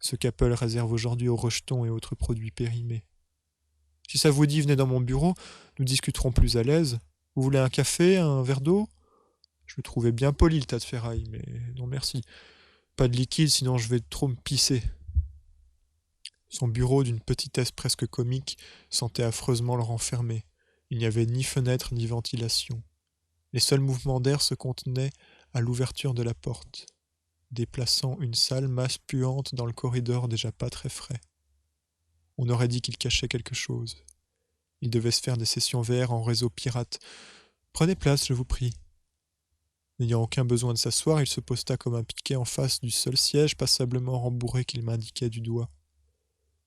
ce qu'Apple réserve aujourd'hui aux rejetons et autres produits périmés. Si ça vous dit, venez dans mon bureau, nous discuterons plus à l'aise. Vous voulez un café, un verre d'eau? Je le trouvais bien poli le tas de ferraille, mais non merci. Pas de liquide, sinon je vais trop me pisser. Son bureau, d'une petitesse presque comique, sentait affreusement le renfermer. Il n'y avait ni fenêtre ni ventilation. Les seuls mouvements d'air se contenaient à l'ouverture de la porte, déplaçant une sale masse puante dans le corridor déjà pas très frais. On aurait dit qu'il cachait quelque chose. Il devait se faire des sessions VR en réseau pirate. Prenez place, je vous prie. N'ayant aucun besoin de s'asseoir, il se posta comme un piquet en face du seul siège passablement rembourré qu'il m'indiquait du doigt.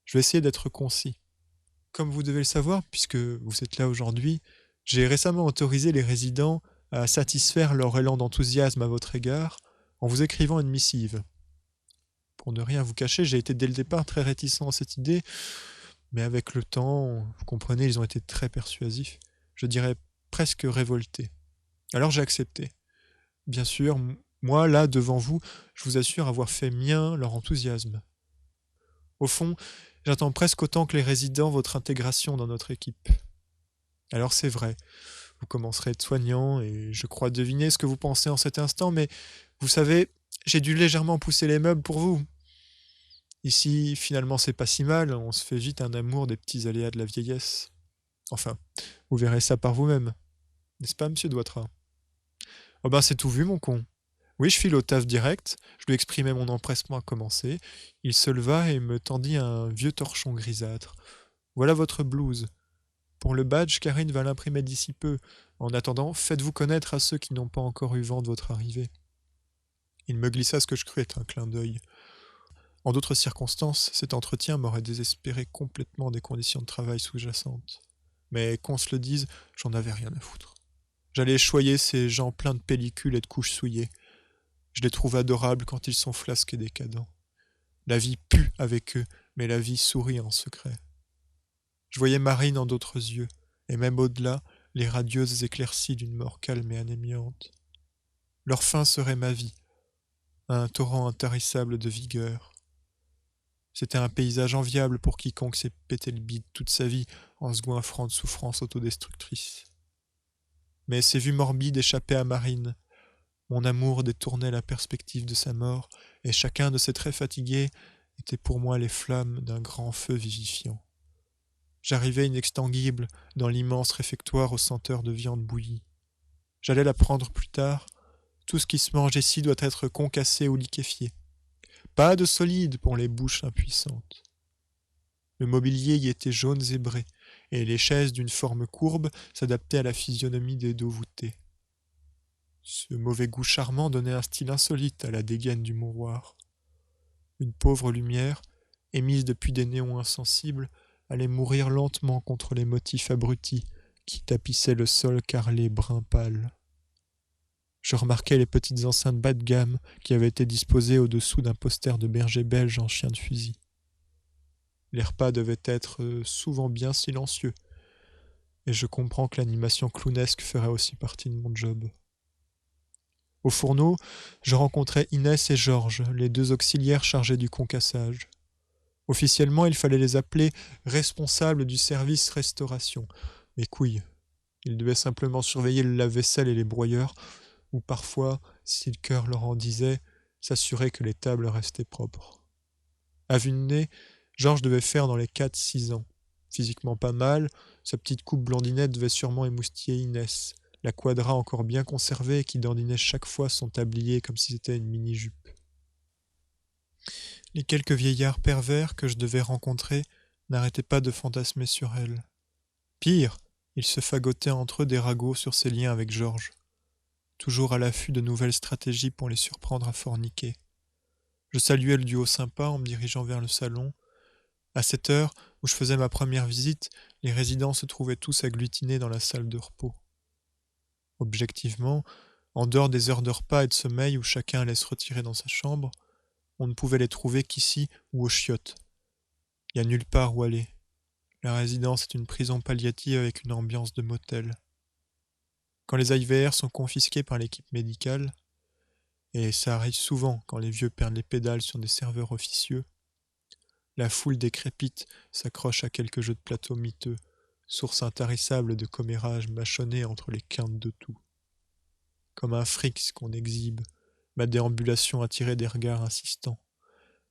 Je vais essayer d'être concis. Comme vous devez le savoir, puisque vous êtes là aujourd'hui, j'ai récemment autorisé les résidents à satisfaire leur élan d'enthousiasme à votre égard en vous écrivant une missive. Pour ne rien vous cacher, j'ai été dès le départ très réticent à cette idée, mais avec le temps, vous comprenez, ils ont été très persuasifs, je dirais presque révoltés. Alors j'ai accepté. Bien sûr, moi, là, devant vous, je vous assure avoir fait mien leur enthousiasme. Au fond, j'attends presque autant que les résidents votre intégration dans notre équipe. Alors c'est vrai, vous commencerez à être soignant et je crois deviner ce que vous pensez en cet instant, mais vous savez, j'ai dû légèrement pousser les meubles pour vous. Ici, finalement, c'est pas si mal, on se fait vite un amour des petits aléas de la vieillesse. Enfin, vous verrez ça par vous-même. N'est-ce pas, monsieur Douatra? Oh ben, c'est tout vu, mon con. Oui, je file au taf direct. Je lui exprimai mon empressement à commencer. Il se leva et me tendit un vieux torchon grisâtre. Voilà votre blouse. Pour le badge, Karine va l'imprimer d'ici peu. En attendant, faites-vous connaître à ceux qui n'ont pas encore eu vent de votre arrivée. Il me glissa ce que je crus être un clin d'œil. En d'autres circonstances, cet entretien m'aurait désespéré complètement des conditions de travail sous-jacentes. Mais qu'on se le dise, j'en avais rien à foutre. J'allais choyer ces gens pleins de pellicules et de couches souillées. Je les trouve adorables quand ils sont flasques et décadents. La vie pue avec eux, mais la vie sourit en secret. Je voyais Marine en d'autres yeux, et même au-delà, les radieuses éclaircies d'une mort calme et anémiante. Leur fin serait ma vie, un torrent intarissable de vigueur. C'était un paysage enviable pour quiconque s'est pété le bide toute sa vie en se goinfrant de souffrances autodestructrices. Mais ces vues morbides échappaient à Marine. Mon amour détournait la perspective de sa mort, et chacun de ses traits fatigués était pour moi les flammes d'un grand feu vivifiant. J'arrivais inextinguible dans l'immense réfectoire aux senteurs de viande bouillie. J'allais l'apprendre plus tard. Tout ce qui se mange ici doit être concassé ou liquéfié. Pas de solide pour les bouches impuissantes. Le mobilier y était jaune zébré, et les chaises d'une forme courbe s'adaptaient à la physionomie des dos voûtés. Ce mauvais goût charmant donnait un style insolite à la dégaine du mouroir. Une pauvre lumière, émise depuis des néons insensibles, allait mourir lentement contre les motifs abrutis qui tapissaient le sol carrelé brun pâle. Je remarquai les petites enceintes bas de gamme qui avaient été disposées au-dessous d'un poster de berger belge en chien de fusil. Les repas devaient être souvent bien silencieux, et je comprends que l'animation clownesque ferait aussi partie de mon job. Au fourneau, je rencontrai Inès et Georges, les deux auxiliaires chargés du concassage. Officiellement, il fallait les appeler responsables du service restauration. Mes couilles. Ils devaient simplement surveiller le lave-vaisselle et les broyeurs, ou parfois, si le cœur leur en disait, s'assurer que les tables restaient propres. À vue de nez, Georges devait faire dans les 4-6 ans. Physiquement pas mal, sa petite coupe blondinette devait sûrement émoustiller Inès, la quadra encore bien conservée et qui dandinait chaque fois son tablier comme si c'était une mini-jupe. Les quelques vieillards pervers que je devais rencontrer n'arrêtaient pas de fantasmer sur elle. Pire, ils se fagotaient entre eux des ragots sur ses liens avec Georges, toujours à l'affût de nouvelles stratégies pour les surprendre à forniquer. Je saluai le duo sympa en me dirigeant vers le salon. À cette heure où je faisais ma première visite, les résidents se trouvaient tous agglutinés dans la salle de repos. Objectivement, en dehors des heures de repas et de sommeil où chacun allait se retirer dans sa chambre, on ne pouvait les trouver qu'ici ou aux chiottes. Il n'y a nulle part où aller. La résidence est une prison palliative avec une ambiance de motel. Quand les IVR sont confisqués par l'équipe médicale, et ça arrive souvent quand les vieux perdent les pédales sur des serveurs officieux, la foule décrépite s'accroche à quelques jeux de plateau miteux, source intarissable de commérages mâchonnés entre les quintes de tout. Comme un frix qu'on exhibe, ma déambulation attirait des regards insistants.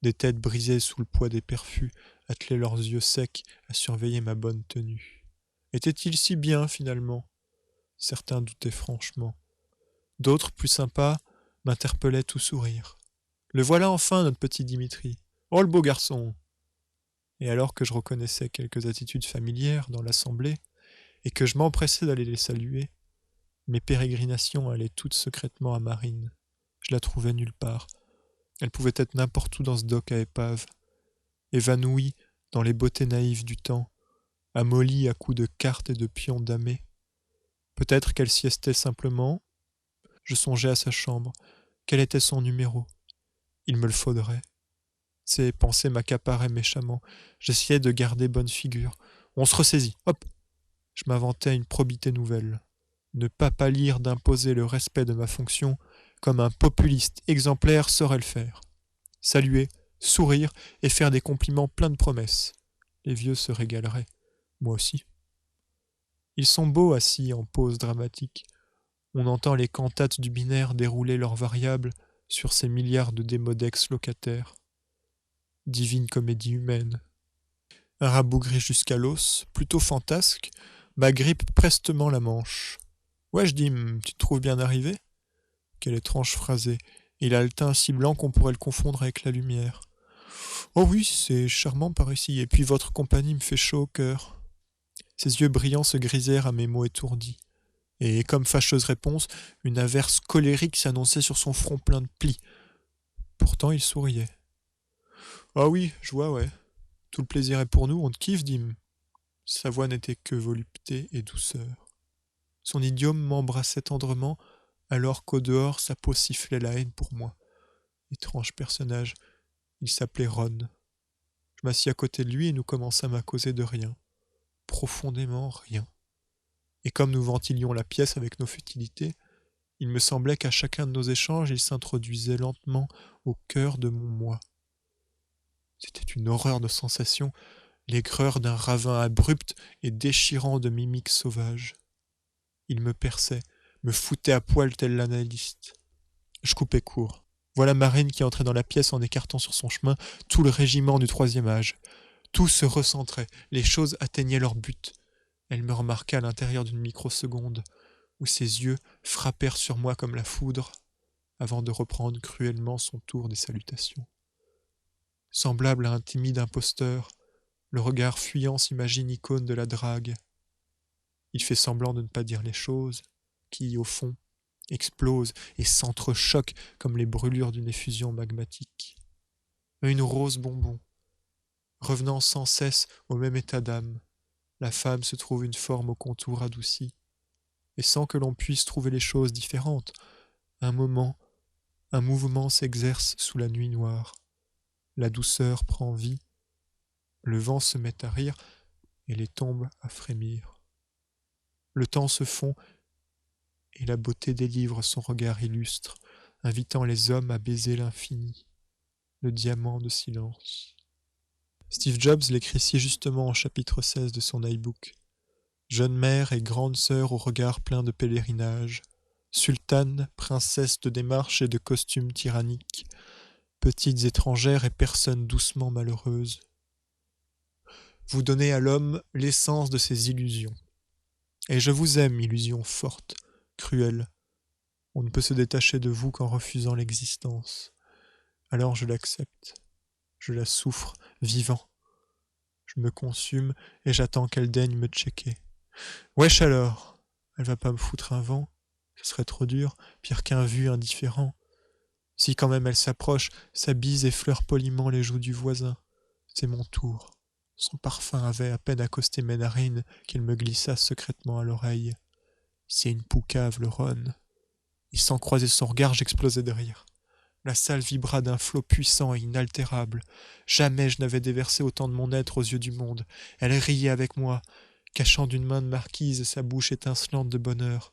Des têtes brisées sous le poids des perfus attelaient leurs yeux secs à surveiller ma bonne tenue. Était-il si bien, finalement ? Certains doutaient franchement. D'autres, plus sympas, m'interpellaient tout sourire. « Le voilà enfin, notre petit Dimitri. Oh, le beau garçon !» Et alors que je reconnaissais quelques attitudes familières dans l'assemblée, et que je m'empressais d'aller les saluer, mes pérégrinations allaient toutes secrètement à Marine. Je la trouvais nulle part. Elle pouvait être n'importe où dans ce dock à épave, évanouie dans les beautés naïves du temps, amollie à coups de cartes et de pions damés. Peut-être qu'elle siestait simplement. Je songeais à sa chambre. Quel était son numéro ? Il me le faudrait. Ces pensées m'accaparaient méchamment. J'essayais de garder bonne figure. On se ressaisit. Hop ! Je m'inventais une probité nouvelle. Ne pas pâlir d'imposer le respect de ma fonction comme un populiste exemplaire saurait le faire. Saluer, sourire et faire des compliments pleins de promesses. Les vieux se régaleraient. Moi aussi. Ils sont beaux assis en pause dramatique. On entend les cantates du binaire dérouler leurs variables sur ces milliards de démodex locataires. Divine comédie humaine. Un rabougri jusqu'à l'os, plutôt fantasque, m'agrippe prestement la manche. « Wesh, Dim, tu te trouves bien arrivé ?» Quelle étrange phrasée. Il a le teint si blanc qu'on pourrait le confondre avec la lumière. Oh oui, c'est charmant par ici, et puis votre compagnie me fait chaud au cœur. Ses yeux brillants se grisèrent à mes mots étourdis. Et comme fâcheuse réponse, une averse colérique s'annonçait sur son front plein de plis. Pourtant, il souriait. Ah oui, je vois, ouais. Tout le plaisir est pour nous, on te kiffe, Dim. Sa voix n'était que volupté et douceur. Son idiome m'embrassait tendrement, alors qu'au dehors sa peau sifflait la haine pour moi. Étrange personnage, il s'appelait Ron. Je m'assis à côté de lui et nous commençâmes à causer de rien. Profondément rien. Et comme nous ventilions la pièce avec nos futilités, il me semblait qu'à chacun de nos échanges, il s'introduisait lentement au cœur de mon moi. C'était une horreur de sensation, l'aigreur d'un ravin abrupt et déchirant de mimiques sauvages. Il me perçait, me foutait à poil tel l'analyste. Je coupais court. Voilà Marine qui entrait dans la pièce en écartant sur son chemin tout le régiment du troisième âge. Tout se recentrait, les choses atteignaient leur but. Elle me remarqua à l'intérieur d'une microseconde, où ses yeux frappèrent sur moi comme la foudre, avant de reprendre cruellement son tour des salutations. Semblable à un timide imposteur, le regard fuyant s'imagine icône de la drague. Il fait semblant de ne pas dire les choses, qui, au fond, explosent et s'entrechoquent comme les brûlures d'une effusion magmatique. Une rose bonbon, revenant sans cesse au même état d'âme, la femme se trouve une forme au contour adouci, et sans que l'on puisse trouver les choses différentes, un mouvement s'exerce sous la nuit noire. La douceur prend vie, le vent se met à rire, et les tombes à frémir. Le temps se fond, et la beauté délivre son regard illustre, invitant les hommes à baiser l'infini, le diamant de silence. Steve Jobs l'écrit si justement en chapitre 16 de son iBook. Jeune mère et grande sœur au regard plein de pèlerinage, sultane, princesse de démarche et de costume tyrannique, petites étrangères et personnes doucement malheureuses. Vous donnez à l'homme l'essence de ses illusions. Et je vous aime, illusion forte, cruelle. On ne peut se détacher de vous qu'en refusant l'existence. Alors je l'accepte. Je la souffre, vivant. Je me consume et j'attends qu'elle daigne me checker. Wesh alors, elle va pas me foutre un vent. Ce serait trop dur, pire qu'un vu indifférent. Si quand même elle s'approche, sa bise effleure poliment les joues du voisin. C'est mon tour. Son parfum avait à peine accosté mes narines qu'il me glissa secrètement à l'oreille. C'est une poucave, le Ron. Et sans croiser son regard, j'explosai de rire. La salle vibra d'un flot puissant et inaltérable. Jamais je n'avais déversé autant de mon être aux yeux du monde. Elle riait avec moi, cachant d'une main de marquise sa bouche étincelante de bonheur.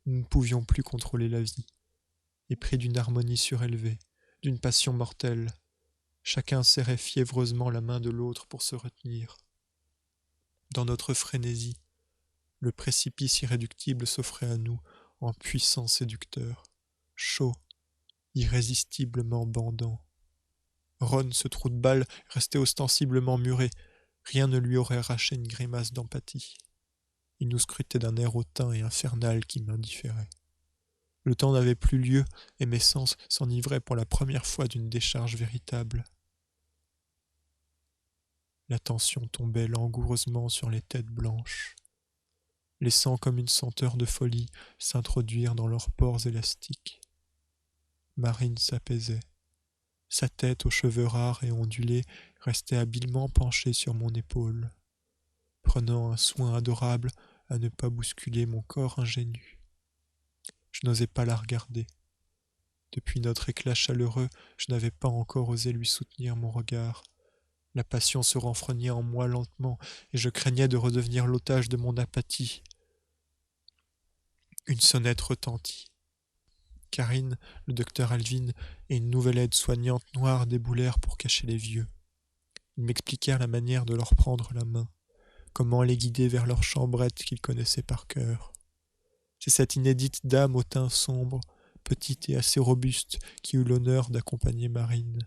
Nous ne pouvions plus contrôler la vie. Et pris d'une harmonie surélevée, d'une passion mortelle, chacun serrait fiévreusement la main de l'autre pour se retenir. Dans notre frénésie, le précipice irréductible s'offrait à nous en puissant séducteur, chaud, irrésistiblement bandant. Ron, ce trou de balle, restait ostensiblement muré. Rien ne lui aurait arraché une grimace d'empathie. Il nous scrutait d'un air hautain et infernal qui m'indifférait. Le temps n'avait plus lieu, et mes sens s'enivraient pour la première fois d'une décharge véritable. La tension tombait langoureusement sur les têtes blanches, laissant comme une senteur de folie s'introduire dans leurs pores élastiques. Marine s'apaisait. Sa tête aux cheveux rares et ondulés restait habilement penchée sur mon épaule, prenant un soin adorable à ne pas bousculer mon corps ingénu. Je n'osais pas la regarder. Depuis notre éclat chaleureux, je n'avais pas encore osé lui soutenir mon regard. La passion se renfrognait en moi lentement, et je craignais de redevenir l'otage de mon apathie. Une sonnette retentit. Karine, le docteur Alvin et une nouvelle aide-soignante noire déboulèrent pour cacher les vieux. Ils m'expliquèrent la manière de leur prendre la main, comment les guider vers leur chambrette qu'ils connaissaient par cœur. C'est cette inédite dame au teint sombre, petite et assez robuste, qui eut l'honneur d'accompagner Marine.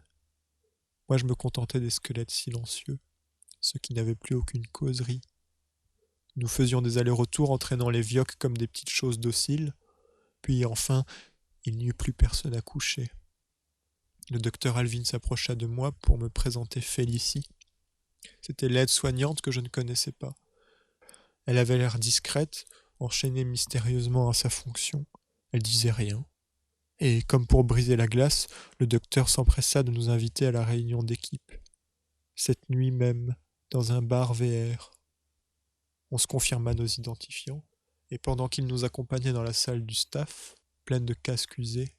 Moi je me contentais des squelettes silencieux, ceux qui n'avaient plus aucune causerie. Nous faisions des allers-retours entraînant les vioques comme des petites choses dociles, puis enfin Il n'y eut plus personne à coucher. Le docteur Alvin s'approcha de moi pour me présenter Félicie. C'était l'aide-soignante que je ne connaissais pas. Elle avait l'air discrète, enchaînée mystérieusement à sa fonction. Elle disait rien. Et, comme pour briser la glace, le docteur s'empressa de nous inviter à la réunion d'équipe. Cette nuit même, dans un bar VR. On se confirma nos identifiants, et pendant qu'il nous accompagnait dans la salle du staff, pleine de casques usés,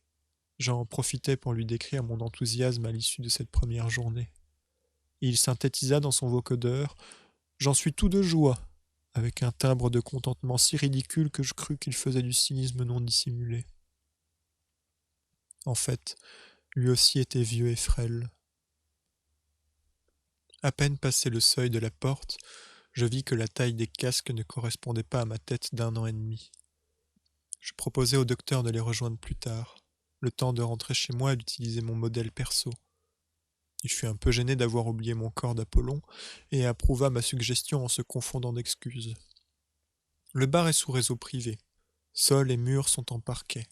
j'en profitais pour lui décrire mon enthousiasme à l'issue de cette première journée. Et il synthétisa dans son vocodeur « J'en suis tout de joie », avec un timbre de contentement si ridicule que je crus qu'il faisait du cynisme non dissimulé. En fait, lui aussi était vieux et frêle. À peine passé le seuil de la porte, je vis que la taille des casques ne correspondait pas à ma tête d'1 an et demi. Je proposai au docteur de les rejoindre plus tard, le temps de rentrer chez moi et d'utiliser mon modèle perso. Il fut un peu gêné d'avoir oublié mon corps d'Apollon et approuva ma suggestion en se confondant d'excuses. Le bar est sous réseau privé. Sol et murs sont en parquet.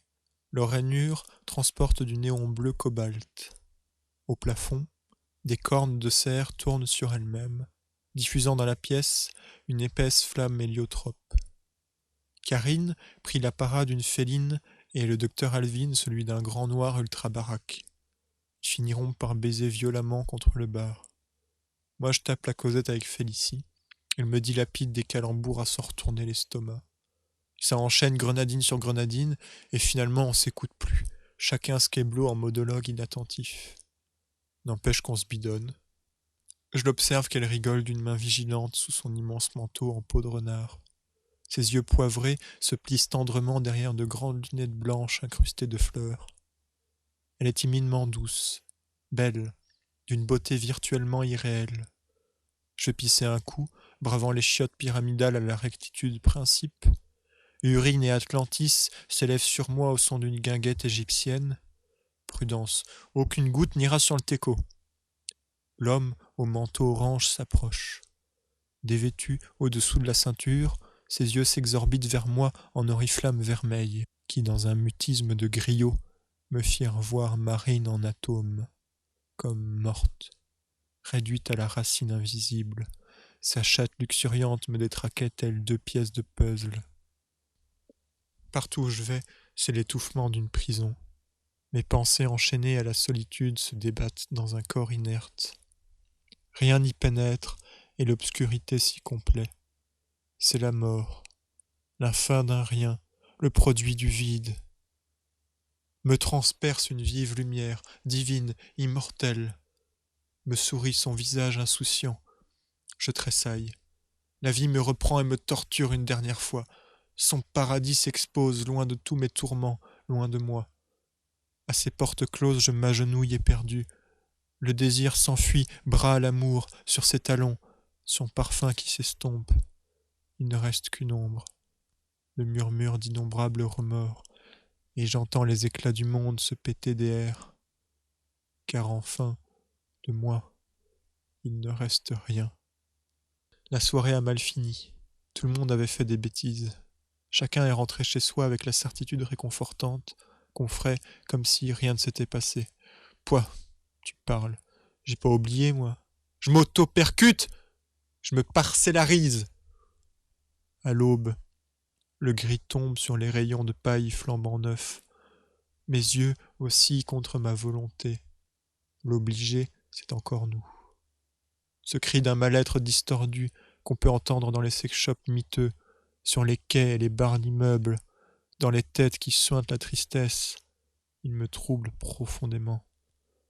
Leur rainure transporte du néon bleu cobalt. Au plafond, des cornes de cerf tournent sur elles-mêmes, diffusant dans la pièce une épaisse flamme héliotrope. Karine prit l'apparat d'une féline et le docteur Alvin celui d'un grand noir ultra-baraque. Ils finiront par baiser violemment contre le bar. Moi je tape la causette avec Félicie. Elle me dilapide des calembours à s'en retourner l'estomac. Ça enchaîne grenadine sur grenadine, et finalement on s'écoute plus, chacun skéblo en monologue inattentif. N'empêche qu'on se bidonne. Je l'observe qu'elle rigole d'une main vigilante sous son immense manteau en peau de renard. Ses yeux poivrés se plissent tendrement derrière de grandes lunettes blanches incrustées de fleurs. Elle est timidement douce, belle, d'une beauté virtuellement irréelle. Je pissais un coup, bravant les chiottes pyramidales à la rectitude principe. Urine et Atlantis s'élèvent sur moi au son d'une guinguette égyptienne. Prudence, aucune goutte n'ira sur le teco. L'homme au manteau orange s'approche. Dévêtu au-dessous de la ceinture, ses yeux s'exorbitent vers moi en oriflamme vermeille, qui, dans un mutisme de griot, me firent voir Marine en atomes, comme morte, réduite à la racine invisible. Sa chatte luxuriante me détraquait telle 2 pièces de puzzle. Partout où je vais, c'est l'étouffement d'une prison. Mes pensées enchaînées à la solitude se débattent dans un corps inerte. Rien n'y pénètre, et l'obscurité s'y complaît. C'est la mort, la fin d'un rien, le produit du vide. Me transperce une vive lumière, divine, immortelle. Me sourit son visage insouciant. Je tressaille. La vie me reprend et me torture une dernière fois. Son paradis s'expose, loin de tous mes tourments, loin de moi. À ses portes closes, je m'agenouille éperdu. Le désir s'enfuit, bras à l'amour, sur ses talons, son parfum qui s'estompe. Il ne reste qu'une ombre, le murmure d'innombrables remords, et j'entends les éclats du monde se péter des airs. Car enfin, de moi, il ne reste rien. La soirée a mal fini. Tout le monde avait fait des bêtises. Chacun est rentré chez soi avec la certitude réconfortante qu'on ferait comme si rien ne s'était passé. Pouah, tu parles. J'ai pas oublié, moi. Je m'auto-percute. Je me parcellarise. À l'aube, le gris tombe sur les rayons de paille flambant neufs. Mes yeux oscillent contre ma volonté. L'obligé, c'est encore nous. Ce cri d'un mal-être distordu qu'on peut entendre dans les sex-shops miteux, sur les quais et les bars d'immeubles, dans les têtes qui suintent la tristesse, il me trouble profondément,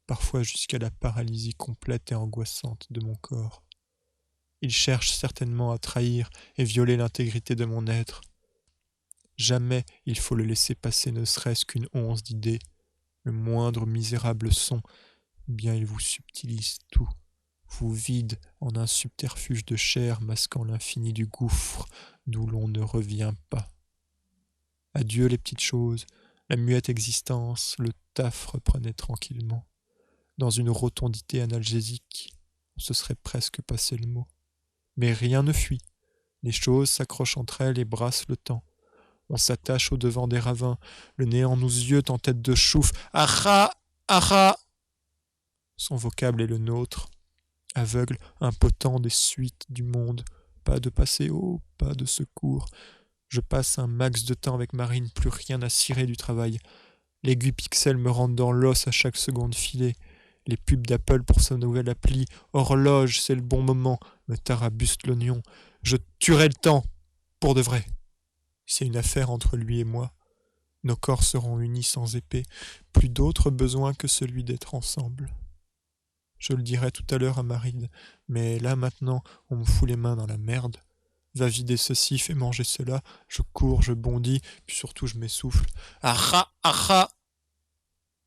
parfois jusqu'à la paralysie complète et angoissante de mon corps. Il cherche certainement à trahir et violer l'intégrité de mon être. Jamais il faut le laisser passer ne serait-ce qu'une once d'idée, le moindre misérable son, ou bien il vous subtilise tout, vous vide en un subterfuge de chair masquant l'infini du gouffre d'où l'on ne revient pas. Adieu les petites choses, la muette existence, le taf reprenait tranquillement. Dans une rotondité analgésique, on se serait presque passé le mot. Mais rien ne fuit. Les choses s'accrochent entre elles et brassent le temps. On s'attache au devant des ravins, le néant nous ziote en tête de chouffe. Aha! Aha! Son vocable est le nôtre. Aveugle, impotent des suites du monde. Pas de passé haut, pas de secours. Je passe un max de temps avec Marine, plus rien à cirer du travail. L'aiguille pixel me rentre dans l'os à chaque seconde filée. Les pubs d'Apple pour sa nouvelle appli. Horloge, c'est le bon moment. Me tarabuste l'oignon. Je tuerai le temps. Pour de vrai. C'est une affaire entre lui et moi. Nos corps seront unis sans épée. Plus d'autre besoin que celui d'être ensemble. Je le dirai tout à l'heure à Marine, mais là maintenant, on me fout les mains dans la merde. Va vider ceci, fais manger cela. Je cours, je bondis, puis surtout je m'essouffle. Aha! Aha!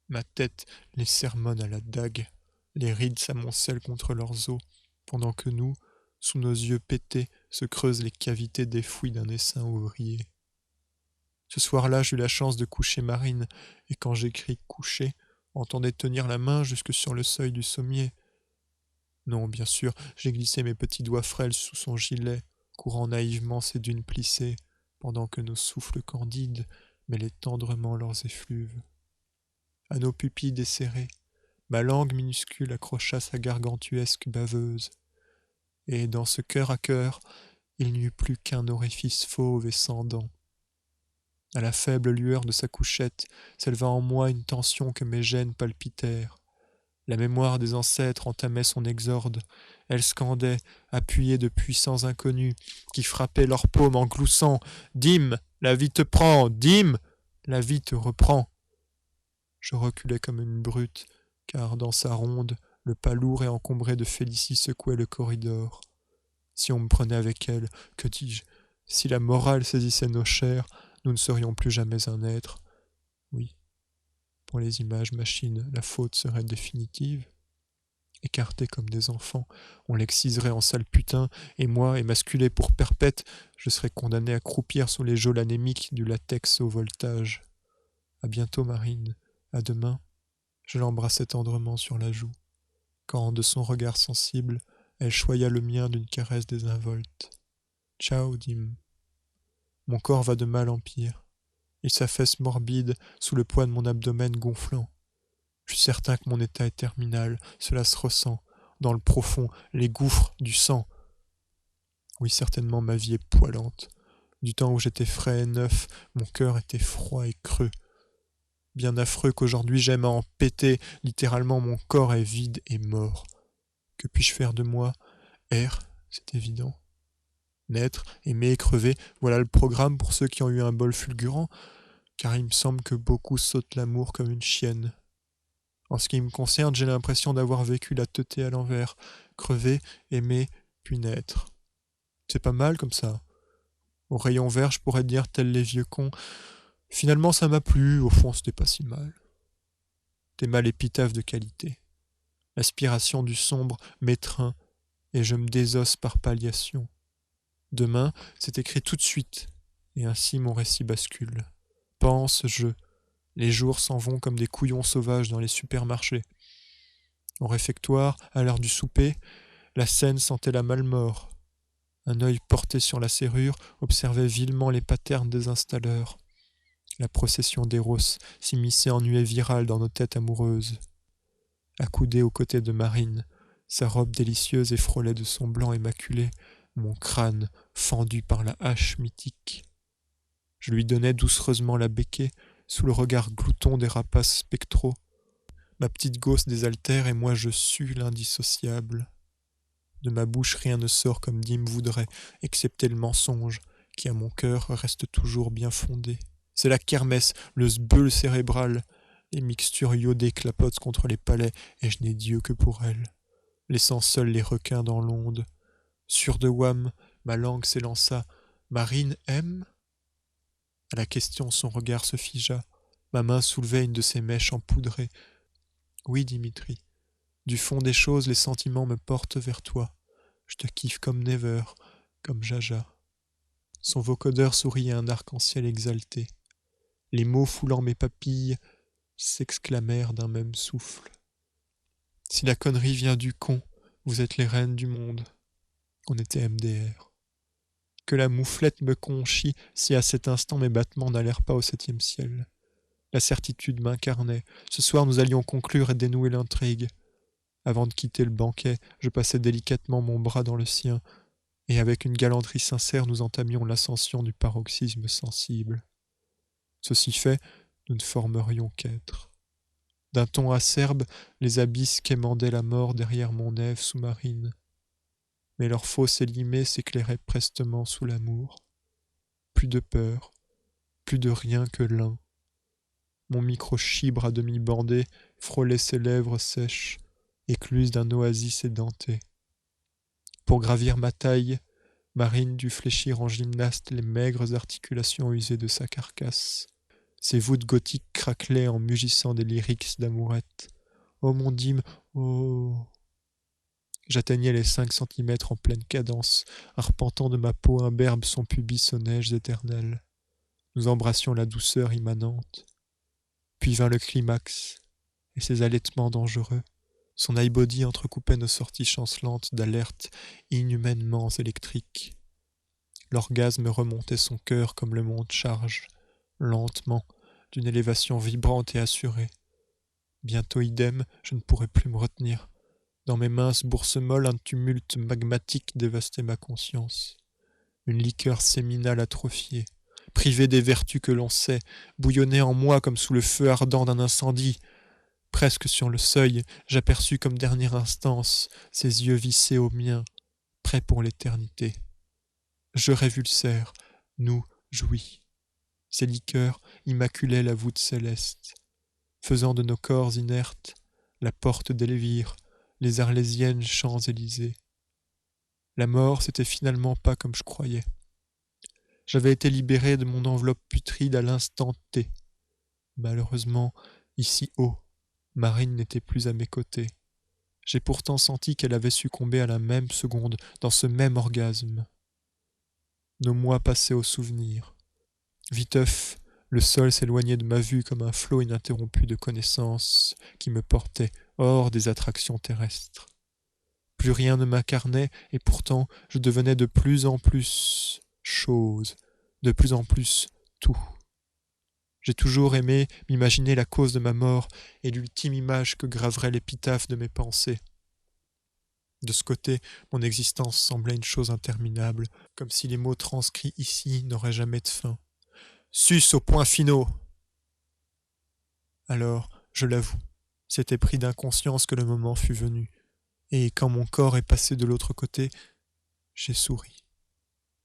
Ma tête les sermonne à la dague. Les rides s'amoncellent contre leurs os, pendant que nous, sous nos yeux pétés, se creusent les cavités des fouilles d'un essaim ouvrier. Ce soir-là, j'eus la chance de coucher Marine, et quand j'écris coucher, entendais tenir la main jusque sur le seuil du sommier. Non, bien sûr, j'ai glissé mes petits doigts frêles sous son gilet, courant naïvement ses dunes plissées, pendant que nos souffles candides mêlaient tendrement leurs effluves. À nos pupilles desserrées, ma langue minuscule accrocha sa gargantuesque baveuse, et dans ce cœur à cœur, il n'y eut plus qu'un orifice fauve et sans dents. À la faible lueur de sa couchette s'éleva en moi une tension que mes gènes palpitèrent. La mémoire des ancêtres entamait son exorde. Elle scandait, appuyée de puissants inconnus, qui frappaient leurs paumes en gloussant. « Dim, la vie te prend, Dim, la vie te reprend. » Je reculais comme une brute, car dans sa ronde, le pas lourd et encombré de Félicie secouait le corridor. Si on me prenait avec elle, que dis-je, si la morale saisissait nos chairs, nous ne serions plus jamais un être. Oui, pour les images machines, la faute serait définitive. Écartés comme des enfants, on l'exciserait en sale putain, et moi, émasculé pour perpète, je serais condamné à croupir sous les geôles anémiques du latex au voltage. À bientôt, Marine. À demain. Je l'embrassai tendrement sur la joue, quand, de son regard sensible, elle choya le mien d'une caresse désinvolte. Ciao, Dim. Mon corps va de mal en pire. Il s'affaisse morbide sous le poids de mon abdomen gonflant. Je suis certain que mon état est terminal, cela se ressent, dans le profond, les gouffres du sang. Oui, certainement ma vie est poilante. Du temps où j'étais frais et neuf, mon cœur était froid et creux. Bien affreux qu'aujourd'hui j'aime à en péter, littéralement mon corps est vide et mort. Que puis-je faire de moi? Erre, c'est évident. Naître, aimer, crever, voilà le programme pour ceux qui ont eu un bol fulgurant, car il me semble que beaucoup sautent l'amour comme une chienne. En ce qui me concerne, j'ai l'impression d'avoir vécu la teuté à l'envers, crever, aimer, puis naître. C'est pas mal comme ça. Au rayon vert, je pourrais dire tels les vieux cons. Finalement, ça m'a plu, au fond, c'était pas si mal. Des mal épitaphes de qualité. L'aspiration du sombre m'étreint, et je me désosse par palliation. Demain, c'est écrit tout de suite, et ainsi mon récit bascule. Pense-je. Les jours s'en vont comme des couillons sauvages dans les supermarchés. Au réfectoire, à l'heure du souper, la scène sentait la malmort. Un œil porté sur la serrure observait vilement les paternes des installeurs. La procession d'Eros s'immisçait en nuée virale dans nos têtes amoureuses. Accoudé aux côtés de Marine, sa robe délicieuse effrôlait de son blanc immaculé mon crâne fendu par la hache mythique. Je lui donnais doucereusement la béquée sous le regard glouton des rapaces spectraux. Ma petite gosse désaltère et moi je sue l'indissociable. De ma bouche rien ne sort comme Dim voudrait, excepté le mensonge, qui à mon cœur reste toujours bien fondé. C'est la kermesse, le sbeul cérébral. Les mixtures iodées clapotent contre les palais, et je n'ai Dieu que pour elles, laissant seuls les requins dans l'onde. Sûr de Wham, ma langue s'élança. Marine aime? À la question, son regard se figea. Ma main soulevait une de ses mèches empoudrées. Oui, Dimitri. Du fond des choses, les sentiments me portent vers toi. Je te kiffe comme Never, comme Jaja. Son vocodeur souriait un arc-en-ciel exalté. Les mots foulant mes papilles s'exclamèrent d'un même souffle. Si la connerie vient du con, vous êtes les reines du monde. On était MDR. Que la mouflette me conchit si à cet instant mes battements n'allèrent pas au 7e ciel. La certitude m'incarnait. Ce soir nous allions conclure et dénouer l'intrigue. Avant de quitter le banquet, je passai délicatement mon bras dans le sien, et avec une galanterie sincère nous entamions l'ascension du paroxysme sensible. Ceci fait, nous ne formerions qu'être. D'un ton acerbe, les abysses quémandaient la mort derrière mon Ève sous-marine. Mais leur fosse élimée s'éclairait prestement sous l'amour. Plus de peur, plus de rien que l'un. Mon microchibre à demi bandé frôlait ses lèvres sèches, écluses d'un oasis édenté. Pour gravir ma taille, Marine dut fléchir en gymnaste les maigres articulations usées de sa carcasse. Ses voûtes gothiques craquelaient en mugissant des lyrics d'amourette. Oh mon dîme, oh. J'atteignais les 5 centimètres en pleine cadence, arpentant de ma peau imberbe son pubis aux neiges éternelles. Nous embrassions la douceur immanente. Puis vint le climax, et ses allaitements dangereux. Son high-body entrecoupait nos sorties chancelantes d'alertes inhumainement électriques. L'orgasme remontait son cœur comme le monte charge, lentement, d'une élévation vibrante et assurée. Bientôt idem, je ne pourrais plus me retenir. Dans mes minces bourses molles, un tumulte magmatique dévastait ma conscience. Une liqueur séminale atrophiée, privée des vertus que l'on sait, bouillonnait en moi comme sous le feu ardent d'un incendie. Presque sur le seuil, j'aperçus comme dernière instance ses yeux vissés aux miens, prêts pour l'éternité. Je révulsèrent, nous jouis. Ces liqueurs immaculaient la voûte céleste, faisant de nos corps inertes la porte d'Elvire, les arlésiennes Champs-Élysées. La mort, c'était finalement pas comme je croyais. J'avais été libéré de mon enveloppe putride à l'instant T. Malheureusement, ici haut, Marine n'était plus à mes côtés. J'ai pourtant senti qu'elle avait succombé à la même seconde, dans ce même orgasme. Nos mois passaient au souvenir. Viteuf, le sol s'éloignait de ma vue comme un flot ininterrompu de connaissances qui me portait hors des attractions terrestres. Plus rien ne m'incarnait, et pourtant je devenais de plus en plus chose, de plus en plus tout. J'ai toujours aimé m'imaginer la cause de ma mort et l'ultime image que graverait l'épitaphe de mes pensées. De ce côté, mon existence semblait une chose interminable, comme si les mots transcrits ici n'auraient jamais de fin. Sus aux points finaux. Alors, je l'avoue, c'était pris d'inconscience que le moment fut venu, et quand mon corps est passé de l'autre côté, j'ai souri.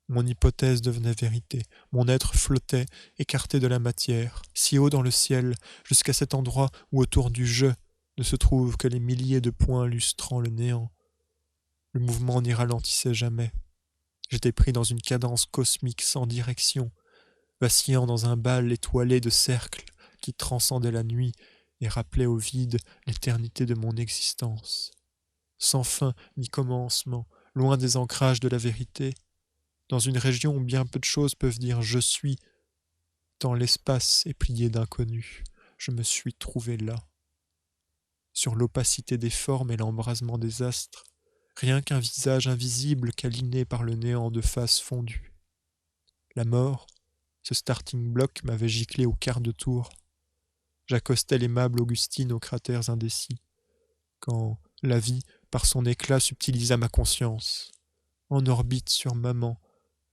Mon hypothèse devenait vérité, mon être flottait, écarté de la matière, si haut dans le ciel, jusqu'à cet endroit où autour du je ne se trouvent que les milliers de points lustrant le néant. Le mouvement n'y ralentissait jamais. J'étais pris dans une cadence cosmique sans direction, vacillant dans un bal étoilé de cercles qui transcendait la nuit et rappelait au vide l'éternité de mon existence. Sans fin ni commencement, loin des ancrages de la vérité, dans une région où bien peu de choses peuvent dire « je suis », tant l'espace est plié d'inconnus, je me suis trouvé là. Sur l'opacité des formes et l'embrasement des astres, rien qu'un visage invisible câliné par le néant de face fondue. La mort, ce starting block m'avait giclé au quart de tour. J'accostais l'aimable Augustine aux cratères indécis, quand la vie, par son éclat, subtilisa ma conscience. En orbite sur maman,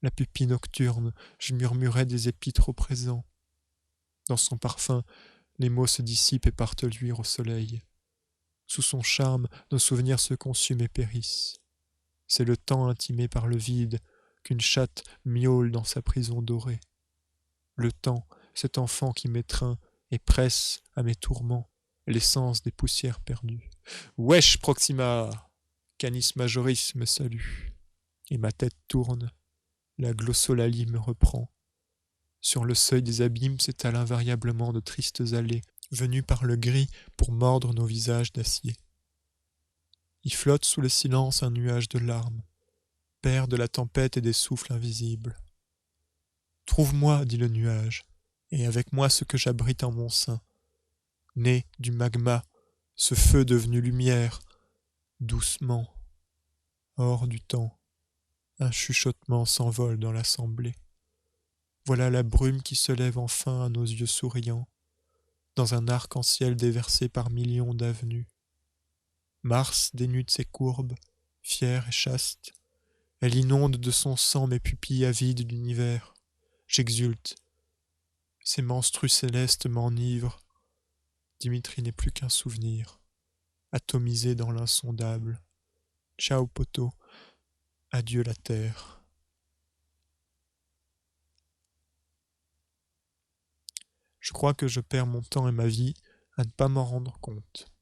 la pupille nocturne, je murmurais des épîtres au présent. Dans son parfum, les mots se dissipent et partent luire au soleil. Sous son charme, nos souvenirs se consument et périssent. C'est le temps intimé par le vide qu'une chatte miaule dans sa prison dorée. Le temps, cet enfant qui m'étreint et presse à mes tourments l'essence des poussières perdues. Wesh, Proxima! Canis Majoris me salue, et ma tête tourne. La glossolalie me reprend. Sur le seuil des abîmes s'étalent invariablement de tristes allées, venues par le gris pour mordre nos visages d'acier. Y flotte sous le silence un nuage de larmes, père de la tempête et des souffles invisibles. Trouve-moi, dit le nuage, et avec moi ce que j'abrite en mon sein. Né du magma, ce feu devenu lumière, doucement, hors du temps. Un chuchotement s'envole dans l'assemblée. Voilà la brume qui se lève enfin à nos yeux souriants, dans un arc-en-ciel déversé par millions d'avenues. Mars dénude ses courbes, fière et chaste. Elle inonde de son sang mes pupilles avides d'univers. J'exulte. Ces menstrues célestes m'enivrent. Dimitri n'est plus qu'un souvenir, atomisé dans l'insondable. Ciao poto, adieu la terre. Je crois que je perds mon temps et ma vie à ne pas m'en rendre compte.